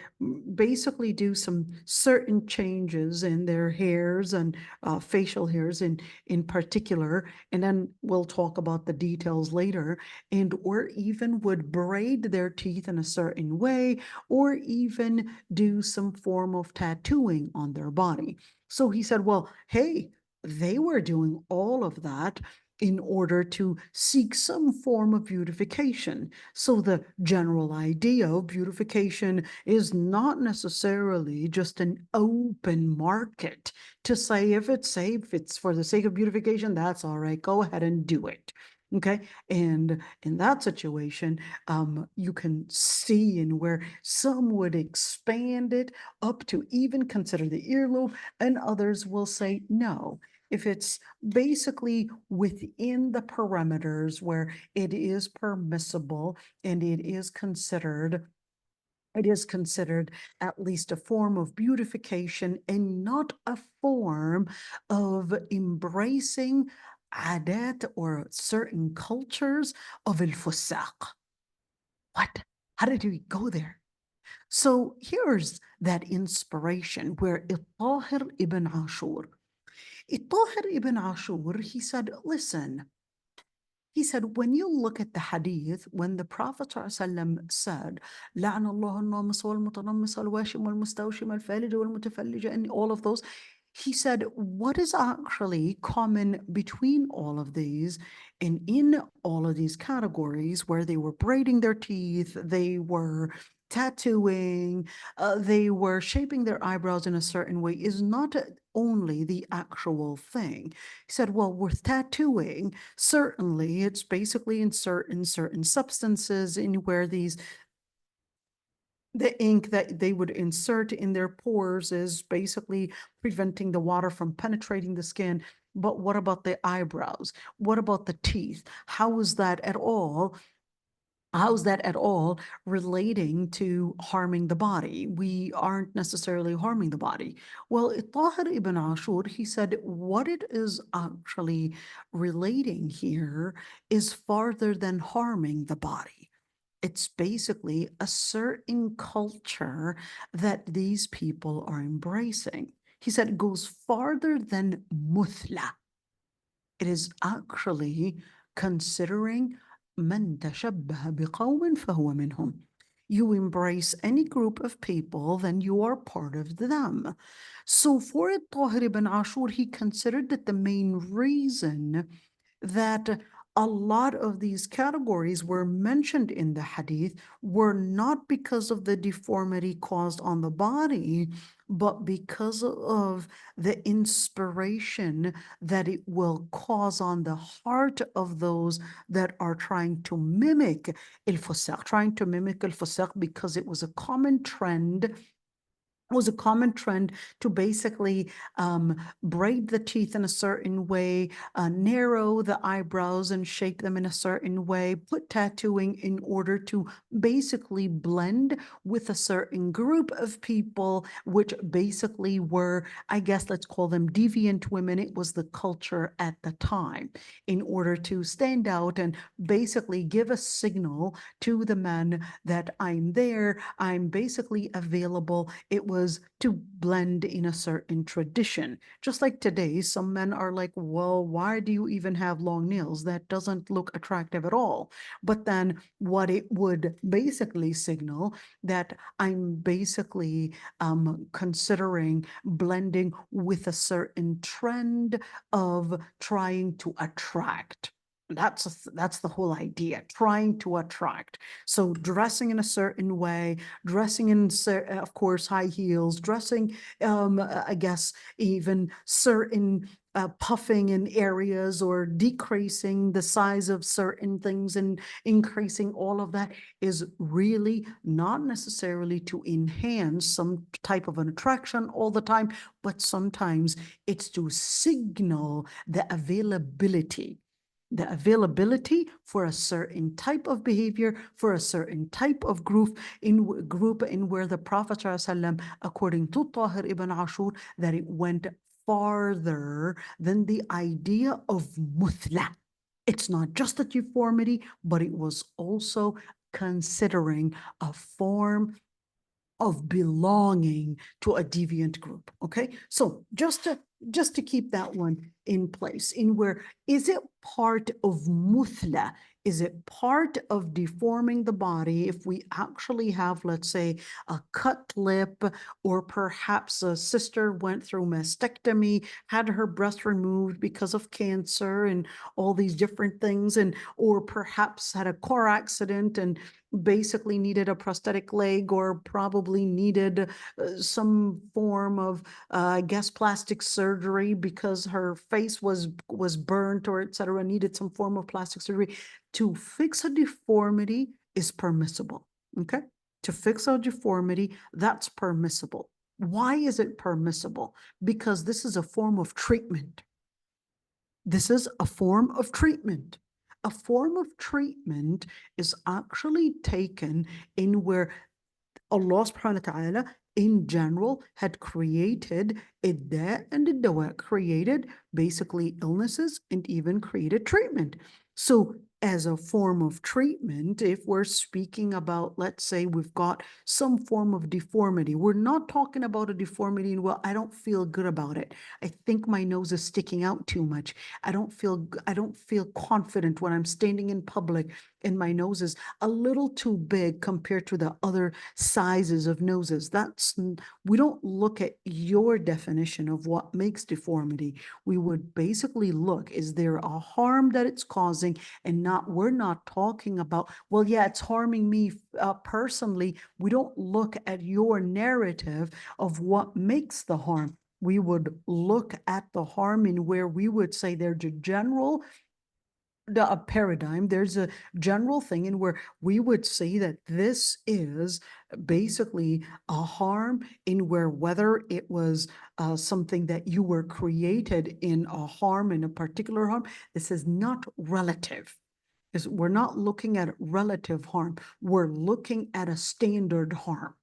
basically do some certain changes in their hairs and facial hairs in particular, and then we'll talk about the details later, and or even would braid their teeth in a certain way, or even do some form of tattooing on their body. So he said, well, hey, they were doing all of that, in order to seek some form of beautification. So the general idea of beautification is not necessarily just an open market to say, if it's safe, it's for the sake of beautification, that's all right, go ahead and do it. Okay, and in that situation, you can see in where some would expand it up to even consider the earlobe, and others will say no. If it's basically within the parameters where it is permissible and it is considered at least a form of beautification and not a form of embracing adat or certain cultures of al-fusaq. What? How did we go there? So here's that inspiration where Tahir ibn Ashur, he said, listen, he said, when you look at the hadith, when the Prophet ﷺ said, لَعْنَ اللَّهُ النَّامِسَ وَالْمُتَنَمِّسَ وَالْوَاشِمَ وَالْمُسْتَوْشِمَ وَالْفَالِجَ وَالْمُتَفَلِّجَ, and all of those, he said, what is actually common between all of these and in all of these categories where they were braiding their teeth, they were tattooing, they were shaping their eyebrows in a certain way, is not only the actual thing. He said, well, with tattooing, certainly it's basically in certain substances in where the ink that they would insert in their pores is basically preventing the water from penetrating the skin. But what about the eyebrows? What about the teeth? How's that at all relating to harming the body? We aren't necessarily harming the body. Well, Tahir ibn Ashur, he said, what it is actually relating here is farther than harming the body. It's basically a certain culture that these people are embracing. He said it goes farther than muthla. It is actually considering من تشبه بقوم فهو منهم. You embrace any group of people, then you are part of them. So for Tahir ibn Ashur, he considered that the main reason that a lot of these categories were mentioned in the hadith were not because of the deformity caused on the body, but because of the inspiration that it will cause on the heart of those that are trying to mimic al-fusaq, because it was a common trend. It was a common trend to basically braid the teeth in a certain way, narrow the eyebrows and shape them in a certain way, put tattooing in order to basically blend with a certain group of people, which basically were, I guess, let's call them deviant women. It was the culture at the time, in order to stand out and basically give a signal to the men that I'm there, I'm basically available. It was to blend in a certain tradition. Just like today, some men are like, well, why do you even have long nails? That doesn't look attractive at all. But then what it would basically signal that I'm basically considering blending with a certain trend of trying to attract. That's the whole idea, trying to attract. So dressing in a certain way, dressing in, of course, high heels, dressing, I guess, even certain puffing in areas or decreasing the size of certain things and increasing all of that is really not necessarily to enhance some type of an attraction all the time, but sometimes it's to signal the availability for a certain type of behavior, for a certain type of group in where the Prophet ﷺ, according to Tahir ibn Ashur, that it went farther than the idea of muthla. It's not just a deformity, but it was also considering a form of belonging to a deviant group. Okay, so just to keep that one in place, in where is it part of muthla Is it part of deforming the body if we actually have, let's say, a cut lip, or perhaps a sister went through mastectomy, had her breast removed because of cancer and all these different things, and or perhaps had a car accident and basically needed a prosthetic leg, or probably needed some form of I guess plastic surgery because her face was burnt, or etc., needed some form of plastic surgery. To fix a deformity is permissible. Okay, to fix a deformity, that's permissible. Why is it permissible? Because this is a form of treatment. This is a form of treatment. A form of treatment is actually taken in where Allah subhanahu wa ta'ala in general had created idda and dawa, created basically illnesses and even created treatment. So as a form of treatment, if we're speaking about, let's say we've got some form of deformity, we're not talking about a deformity and, well, I don't feel good about it. I think my nose is sticking out too much. I don't feel confident when I'm standing in public and my nose is a little too big compared to the other sizes of noses. We don't look at your definition of what makes deformity. We would basically look, is there a harm that it's causing? And we're not talking about, well, yeah, it's harming me personally. We don't look at your narrative of what makes the harm. We would look at the harm in where we would say there's a general paradigm, there's a general thing in where we would say that this is basically a harm in where, whether it was something that you were created in a harm, in a particular harm, this is not relative. We're not looking at relative harm. We're looking at a standard harm,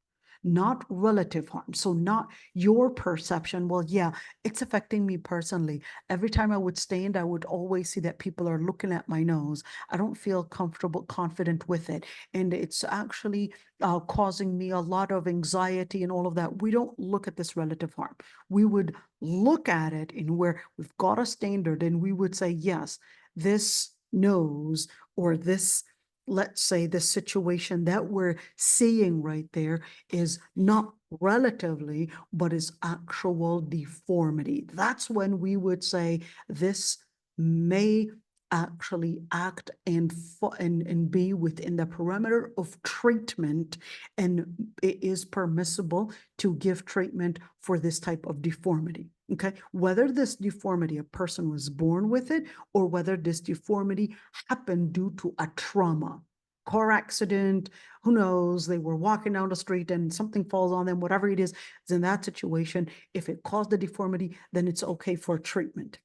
not relative harm. So not your perception. Well, yeah, it's affecting me personally. Every time I would stand, I would always see that people are looking at my nose. I don't feel comfortable, confident with it. And it's actually causing me a lot of anxiety and all of that. We don't look at this relative harm. We would look at it in where we've got a standard and we would say, yes, this nose, or this, let's say, the situation that we're seeing right there is not relatively, but is actual deformity. That's when we would say this may actually act and be within the perimeter of treatment, and it is permissible to give treatment for this type of deformity. Okay, whether this deformity, a person was born with it, or whether this deformity happened due to a trauma, car accident, who knows, they were walking down the street and something falls on them, whatever it is in that situation, if it caused the deformity, then it's okay for treatment.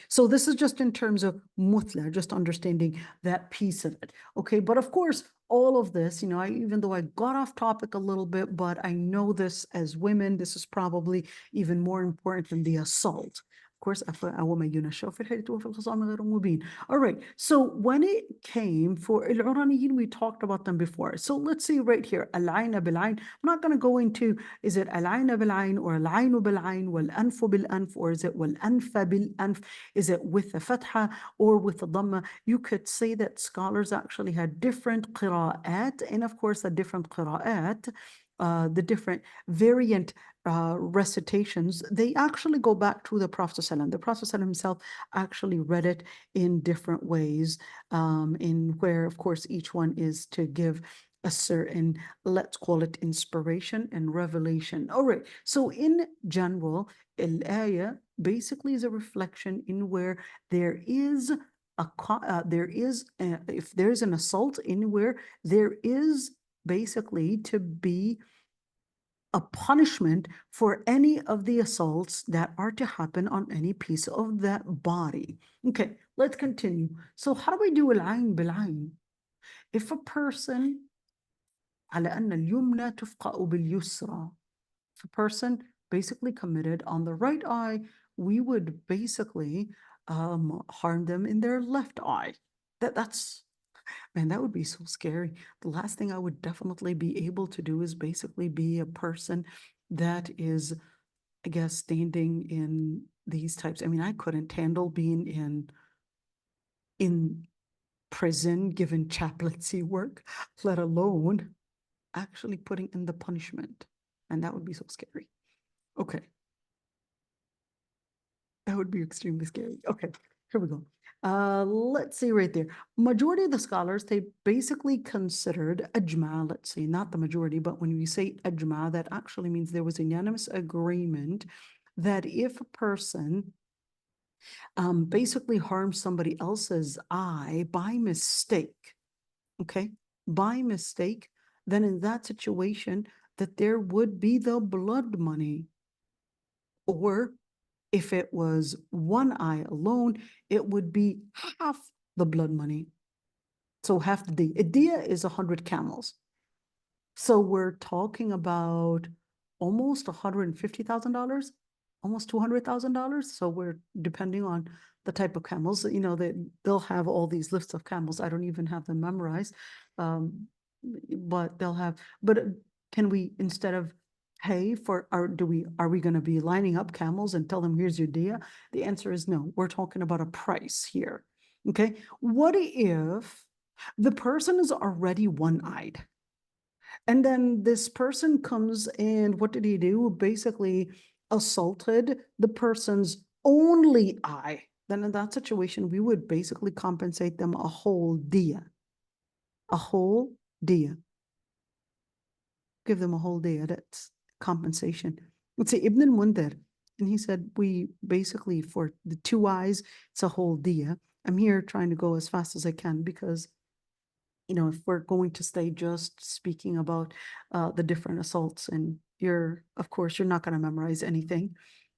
So this is just in terms of mutla, just understanding that piece of it. Okay, but of course, all of this, even though I got off topic a little bit, but I know this as women, this is probably even more important than the assault. Of course, all right, so when it came for al-Uraniyin, we talked about them before. So let's see right here, al-Ayn bil-Ayn. I'm not going to go into, is it al-Ayn bil-Ayn or al-Ayn bil-Ayn, wal-Anf bil-Anf, or is it wal-Anf bil-Anf? Is it with the fatha or with the dhamma? You could say that scholars actually had different qira'at, and of course, the different qira'at, the different variant recitations, they actually go back to the Prophet ﷺ. The Prophet ﷺ himself actually read it in different ways, in where, of course, each one is to give a certain, let's call it inspiration and revelation. All right, so in general, al-ayah basically is a reflection in where there is if there's an assault in where there is basically to be a punishment for any of the assaults that are to happen on any piece of that body. Okay, let's continue. So how do we do al-ayn bil-ayn? If a person, على أن اليمنى تفقأ باليسرى, if a person basically committed on the right eye, we would basically harm them in their left eye. That's Man, that would be so scary. The last thing I would definitely be able to do is basically be a person that is, I guess, standing in these types. I mean, I couldn't handle being in prison, given chaplaincy work, let alone actually putting in the punishment. And that would be so scary. Okay. That would be extremely scary. Okay, here we go. Let's see right there. Majority of the scholars, they basically considered ajma, let's say, not the majority, but when we say ajma, that actually means there was unanimous agreement that if a person basically harms somebody else's eye by mistake, okay, by mistake, then in that situation, that there would be the blood money. Or if it was one eye alone, it would be half the blood money. So half the diya. A diya is 100 camels. So we're talking about almost $150,000, almost $200,000. So we're depending on the type of camels, you know, they'll have all these lists of camels. I don't even have them memorized. But they'll have, but can we, instead of pay for, are we going to be lining up camels and tell them, here's your diya? The answer is no. We're talking about a price here. Okay. What if the person is already one-eyed? And then this person comes and what did he do? Basically assaulted the person's only eye. Then in that situation, we would basically compensate them a whole diya. A whole diya. Give them a whole diya. That's compensation. Let's say Ibn al-Mundhir, and he said, we basically, for the two eyes, it's a whole diya. I'm here trying to go as fast as I can because, you know, if we're going to stay just speaking about the different assaults, and of course, you're not going to memorize anything,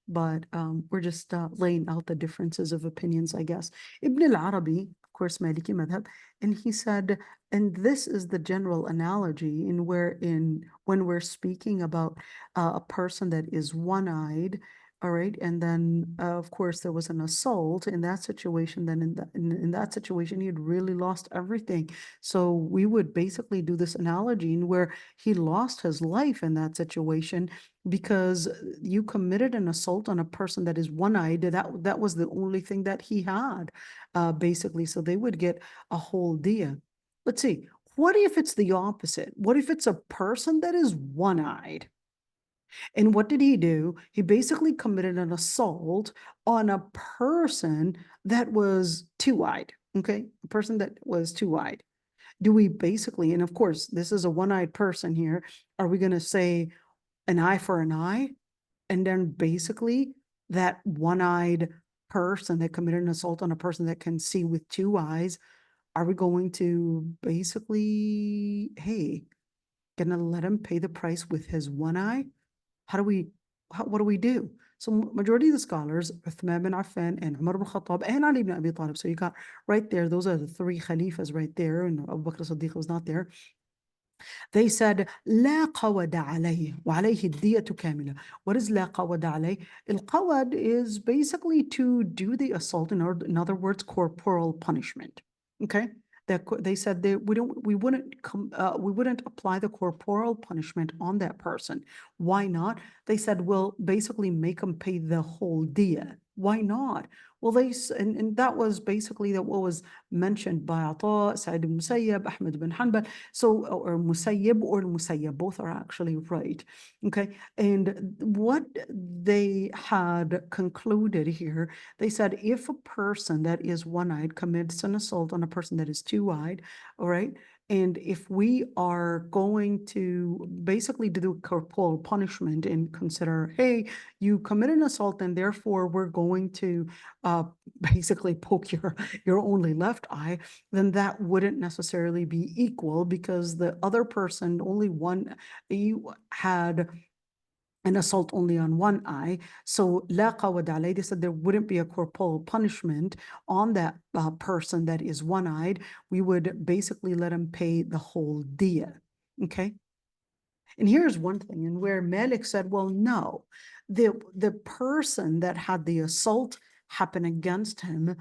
but we're just laying out the differences of opinions, I guess. Ibn al-Arabi, of course, Maliki madhab, and he said, and this is the general analogy when we're speaking about a person that is one-eyed, all right, and then of course there was an assault in that situation, then in that situation he had really lost everything. So we would basically do this analogy in where he lost his life in that situation because you committed an assault on a person that is one-eyed. That was the only thing that he had, basically. So they would get a whole diya. Let's see. What if it's the opposite? What if it's a person that is one-eyed? And what did he do? He basically committed an assault on a person that was two-eyed, okay? A person that was two-eyed. Do we basically, and of course, this is a one-eyed person here, are we going to say an eye for an eye? And then basically that one-eyed person that committed an assault on a person that can see with two eyes, are we going to basically, hey, gonna let him pay the price with his one eye? What do we do? So majority of the scholars, Uthman bin Affan and Umar ibn Khattab and Ali ibn Abi Talib. So you got right there, those are the three Khalifas right there, and Abu Bakr as-Siddiq was not there. They said, لا قود عليه وعليه الدية كاملة. What is لا قود عليه? Al-qawad is basically to do the assault, in other words, corporal punishment. Okay? They said we wouldn't apply the corporal punishment on that person. Why not? They said, well, basically make them pay the whole diya. Why not? Well, and that was basically what was mentioned by Ata, Sa'id ibn Musayyab, Ahmed bin Hanbal. So, or Musayyab, both are actually right. Okay. And what they had concluded here, they said if a person that is one-eyed commits an assault on a person that is two-eyed, all right, and if we are going to basically do corporal punishment and consider, hey, you commit an assault and therefore we're going to basically poke your only left eye, then that wouldn't necessarily be equal because the other person, you had an assault only on one eye. So la qawad alayh, they said there wouldn't be a corporal punishment on that person that is one-eyed. We would basically let him pay the whole diya. Okay. And here's one thing, and where Malik said, well, no, the person that had the assault happen against him,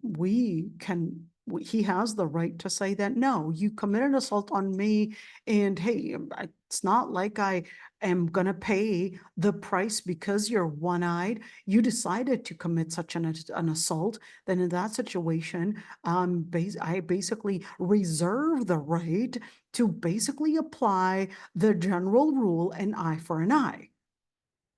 we can he has the right to say that, no, you committed assault on me, and hey, it's not like I am going to pay the price because you're one-eyed. You decided to commit such an assault. Then in that situation, I basically reserve the right to basically apply the general rule, an eye for an eye.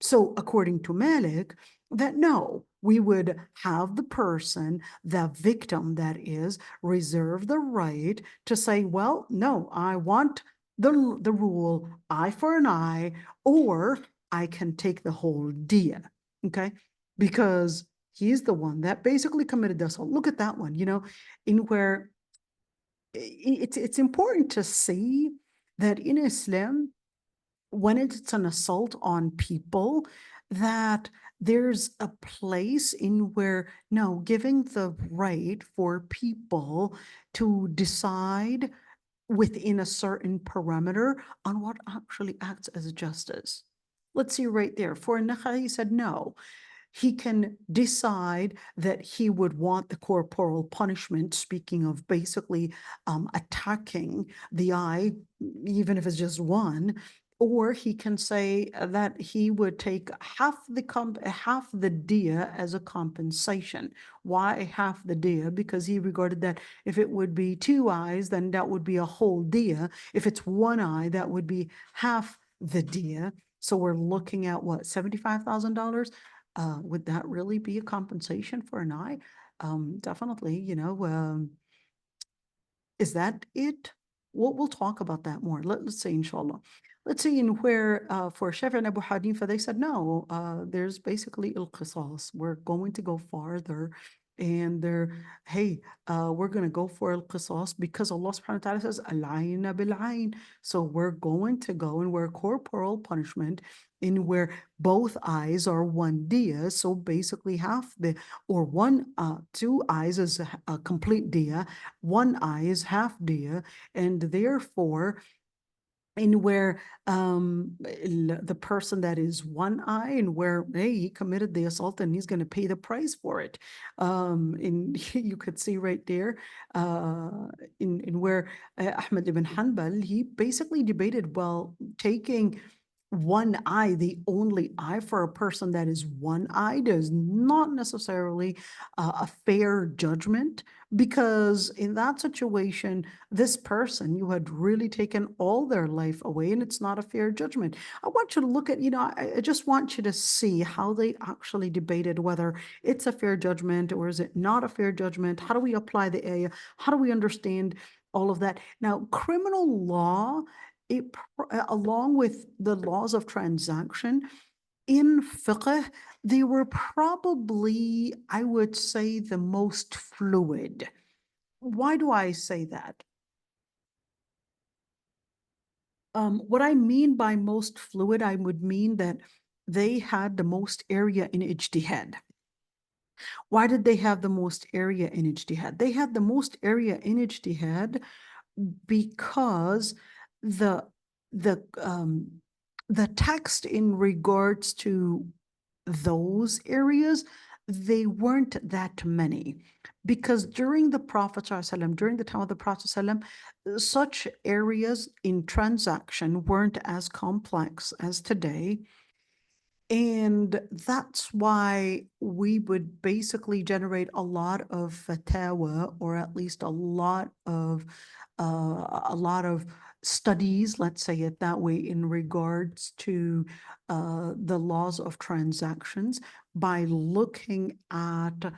So according to Malik, that no, we would have the person, the victim that is, reserve the right to say, well, no, I want the rule eye for an eye, or I can take the whole dia, okay? Because he's the one that basically committed the assault. Look at that one, in where it's important to see that in Islam, when it's an assault on people, that there's a place in where, no, giving the right for people to decide within a certain parameter on what actually acts as justice. Let's see right there. For Nakhai, he said no. He can decide that he would want the corporal punishment, speaking of basically attacking the eye, even if it's just one, or he can say that he would take half the dia as a compensation. Why half the dia? Because he regarded that if it would be 2 eyes, then that would be a whole dia. If it's 1 eye, that would be half the dia. So we're looking at what, $75,000? Would that really be a compensation for an eye? Definitely, is that it? We'll talk about that more. Let's say, inshallah. Let's see in where for Shafi'i and Abu Hanifa, they said, no, there's basically al-qisas. We're going to go farther. And hey, we're going to go for al-qisas because Allah subhanahu wa ta'ala says, al-ayn bil-ayn. So we're going to go and we're corporal punishment in where both eyes are 1 dia. So basically or 2 eyes is a complete dia, 1 eye is half dia, and therefore in where the person that is 1 eye, and where, hey, he committed the assault and he's going to pay the price for it. And you could see right there in where Ahmad ibn Hanbal, he basically debated, well, taking 1 eye, the only eye for a person that is 1-eyed, is not necessarily a fair judgment, because in that situation, this person, you had really taken all their life away, and it's not a fair judgment. I want you to look at, I just want you to see how they actually debated whether it's a fair judgment or is it not a fair judgment. How do we apply the ayah? How do we understand all of that? Now, criminal law, along with the laws of transaction, in fiqh, they were probably, I would say, the most fluid. Why do I say that? What I mean by most fluid, I would mean that they had the most area in ijtihad. Why did they have the most area in ijtihad? They had the most area in ijtihad because the text in regards to those areas, they weren't that many, because during the Prophet ﷺ, during the time of the Prophet ﷺ, such areas in transaction weren't as complex as today. And that's why we would basically generate a lot of fatwa, or at least a lot of studies, let's say it that way, in regards to the laws of transactions, by looking at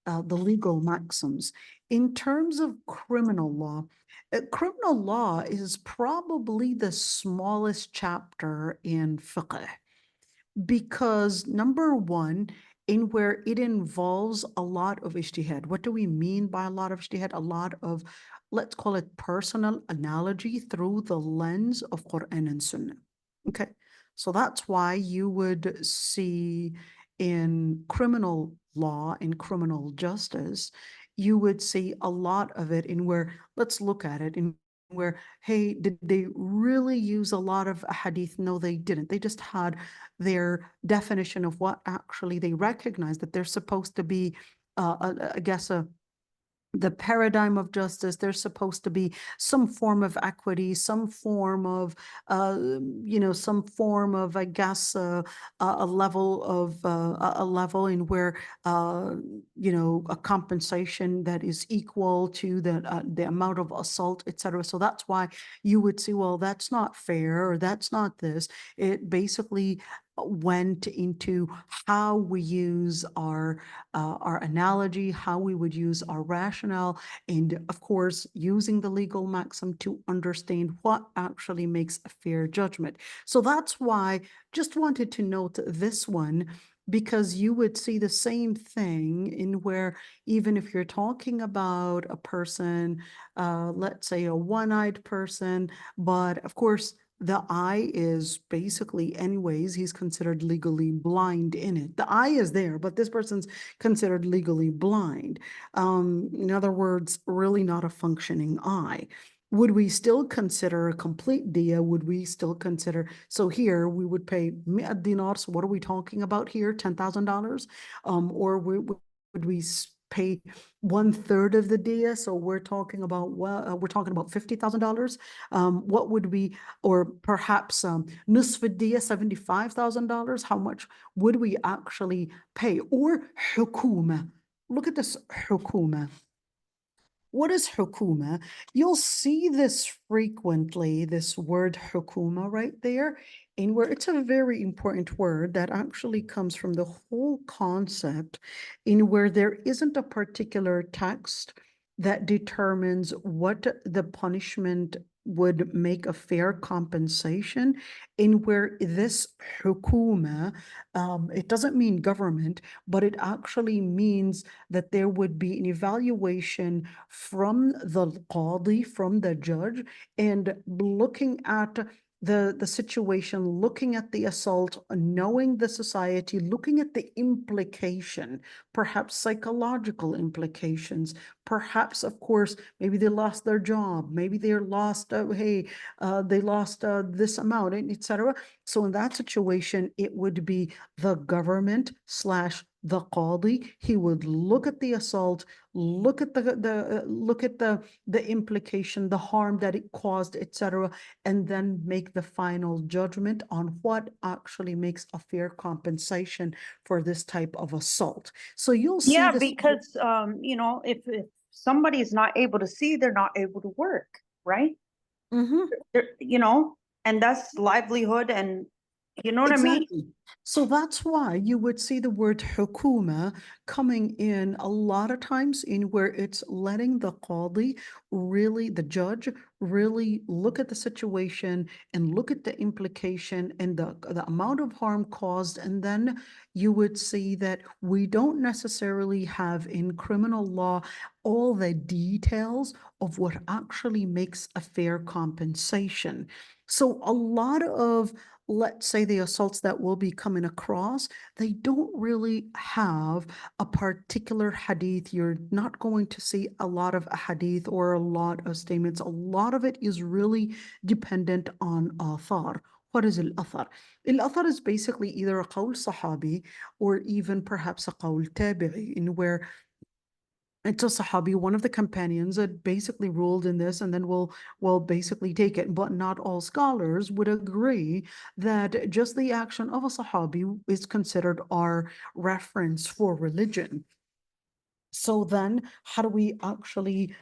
the legal maxims. In terms of criminal law is probably the smallest chapter in fiqh, because number one, in where it involves a lot of ijtihad. What do we mean by a lot of ijtihad? A lot of, let's call it, personal analogy through the lens of Quran and Sunnah. Okay, so that's why you would see in criminal law, in criminal justice, you would see a lot of it in where, let's look at it in where, hey, did they really use a lot of hadith? No, they didn't. They just had their definition of what actually they recognize that they're supposed to be, I guess, the paradigm of justice, there's supposed to be some form of equity, some form of, some form of, I guess, a level of, a level in where, a compensation that is equal to the amount of assault, etc. So that's why you would say, well, that's not fair, or that's not this. It basically went into how we use our analogy, how we would use our rationale, and of course, using the legal maxim to understand what actually makes a fair judgment. So that's why just wanted to note this one, because you would see the same thing in where even if you're talking about a person, let's say a one-eyed person, but of course, the eye is basically, anyways, he's considered legally blind in it. The eye is there, but this person's considered legally blind. In other words, really not a functioning eye. Would we still consider a complete dia? Would we still consider, so here we would pay dinar, so what are we talking about here? $10,000? Or would we pay 1/3 of the dia? So we're talking about, we're talking about $50,000. What would we, or perhaps nusf dia, $75,000? How much would we actually pay? Or hukuma. Look at this hukuma. What is hukuma? You'll see this frequently, this word hukuma right there, and where it's a very important word that actually comes from the whole concept in where there isn't a particular text that determines what the punishment would make a fair compensation, in where this hukuma, it doesn't mean government, but it actually means that there would be an evaluation from the qadi, from the judge, and looking at the situation, looking at the assault, knowing the society, looking at the implication, perhaps psychological implications, perhaps, of course, maybe they lost their job, maybe they lost, they lost this amount, etc. So in that situation, it would be the government slash the qadi. He would look at the assault, look at the implication, the harm that it caused, etc., and then make the final judgment on what actually makes a fair compensation for this type of assault. So you'll see Yeah, this. because if somebody is not able to see, they're not able to work, right? And that's livelihood, and you know what I mean? Exactly. So that's why you would see the word hukuma coming in a lot of times, in where it's letting the qadi, really, the judge, really look at the situation and look at the implication and the amount of harm caused. And then you would see that we don't necessarily have in criminal law all the details of what actually makes a fair compensation. So a lot of, let's say, the assaults that we'll be coming across, they don't really have a particular hadith. You're not going to see a lot of hadith or a lot of statements. A lot of it is really dependent on athar. What is al-athar? Al-athar is basically either a qawl sahabi or even perhaps a qawl tabi'i, in where it's a Sahabi, one of the companions, that basically ruled in this, and then we'll basically take it. But not all scholars would agree that just the action of a Sahabi is considered our reference for religion. So then how do we actually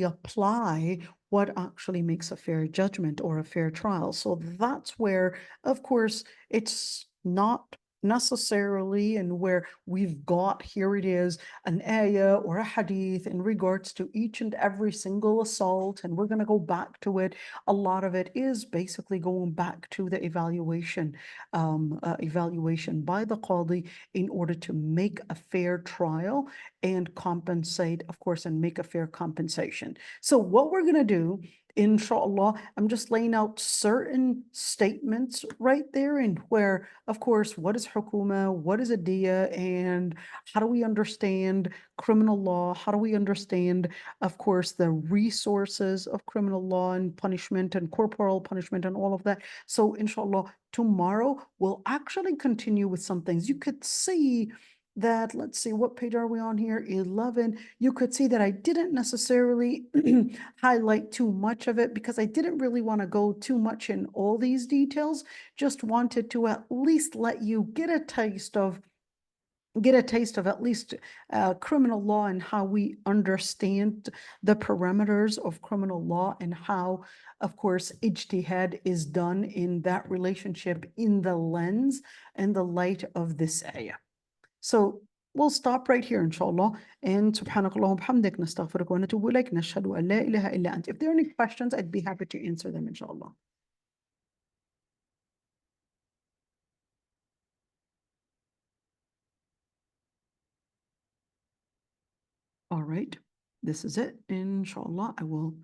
apply what actually makes a fair judgment or a fair trial? So that's where, of course, it's not necessarily, and where we've got, here it is, an ayah or a hadith in regards to each and every single assault, and we're going to go back to it. A lot of it is basically going back to the evaluation by the qadi in order to make a fair trial and compensate, of course, and make a fair compensation. So what we're going to do, inshallah, I'm just laying out certain statements right there, and where, of course, what is hukuma, what is a diya, and how do we understand criminal law? How do we understand, of course, the resources of criminal law and punishment and corporal punishment and all of that? So inshallah, tomorrow we'll actually continue with some things. You could see that, let's see, what page are we on here? 11. You could see that I didn't necessarily highlight too much of it because I didn't really want to go too much in all these details. Just wanted to at least let you get a taste of at least criminal law and how we understand the parameters of criminal law and how, of course, ijtihad is done in that relationship in the lens and the light of this ayah. So we'll stop right here, inshallah. And subhanakallah wa bihamdik, nastaghfiruka wa natubu ilayk, nashhadu an la ilaha illa ant. If there are any questions, I'd be happy to answer them, inshallah. All right, this is it. Inshallah, I will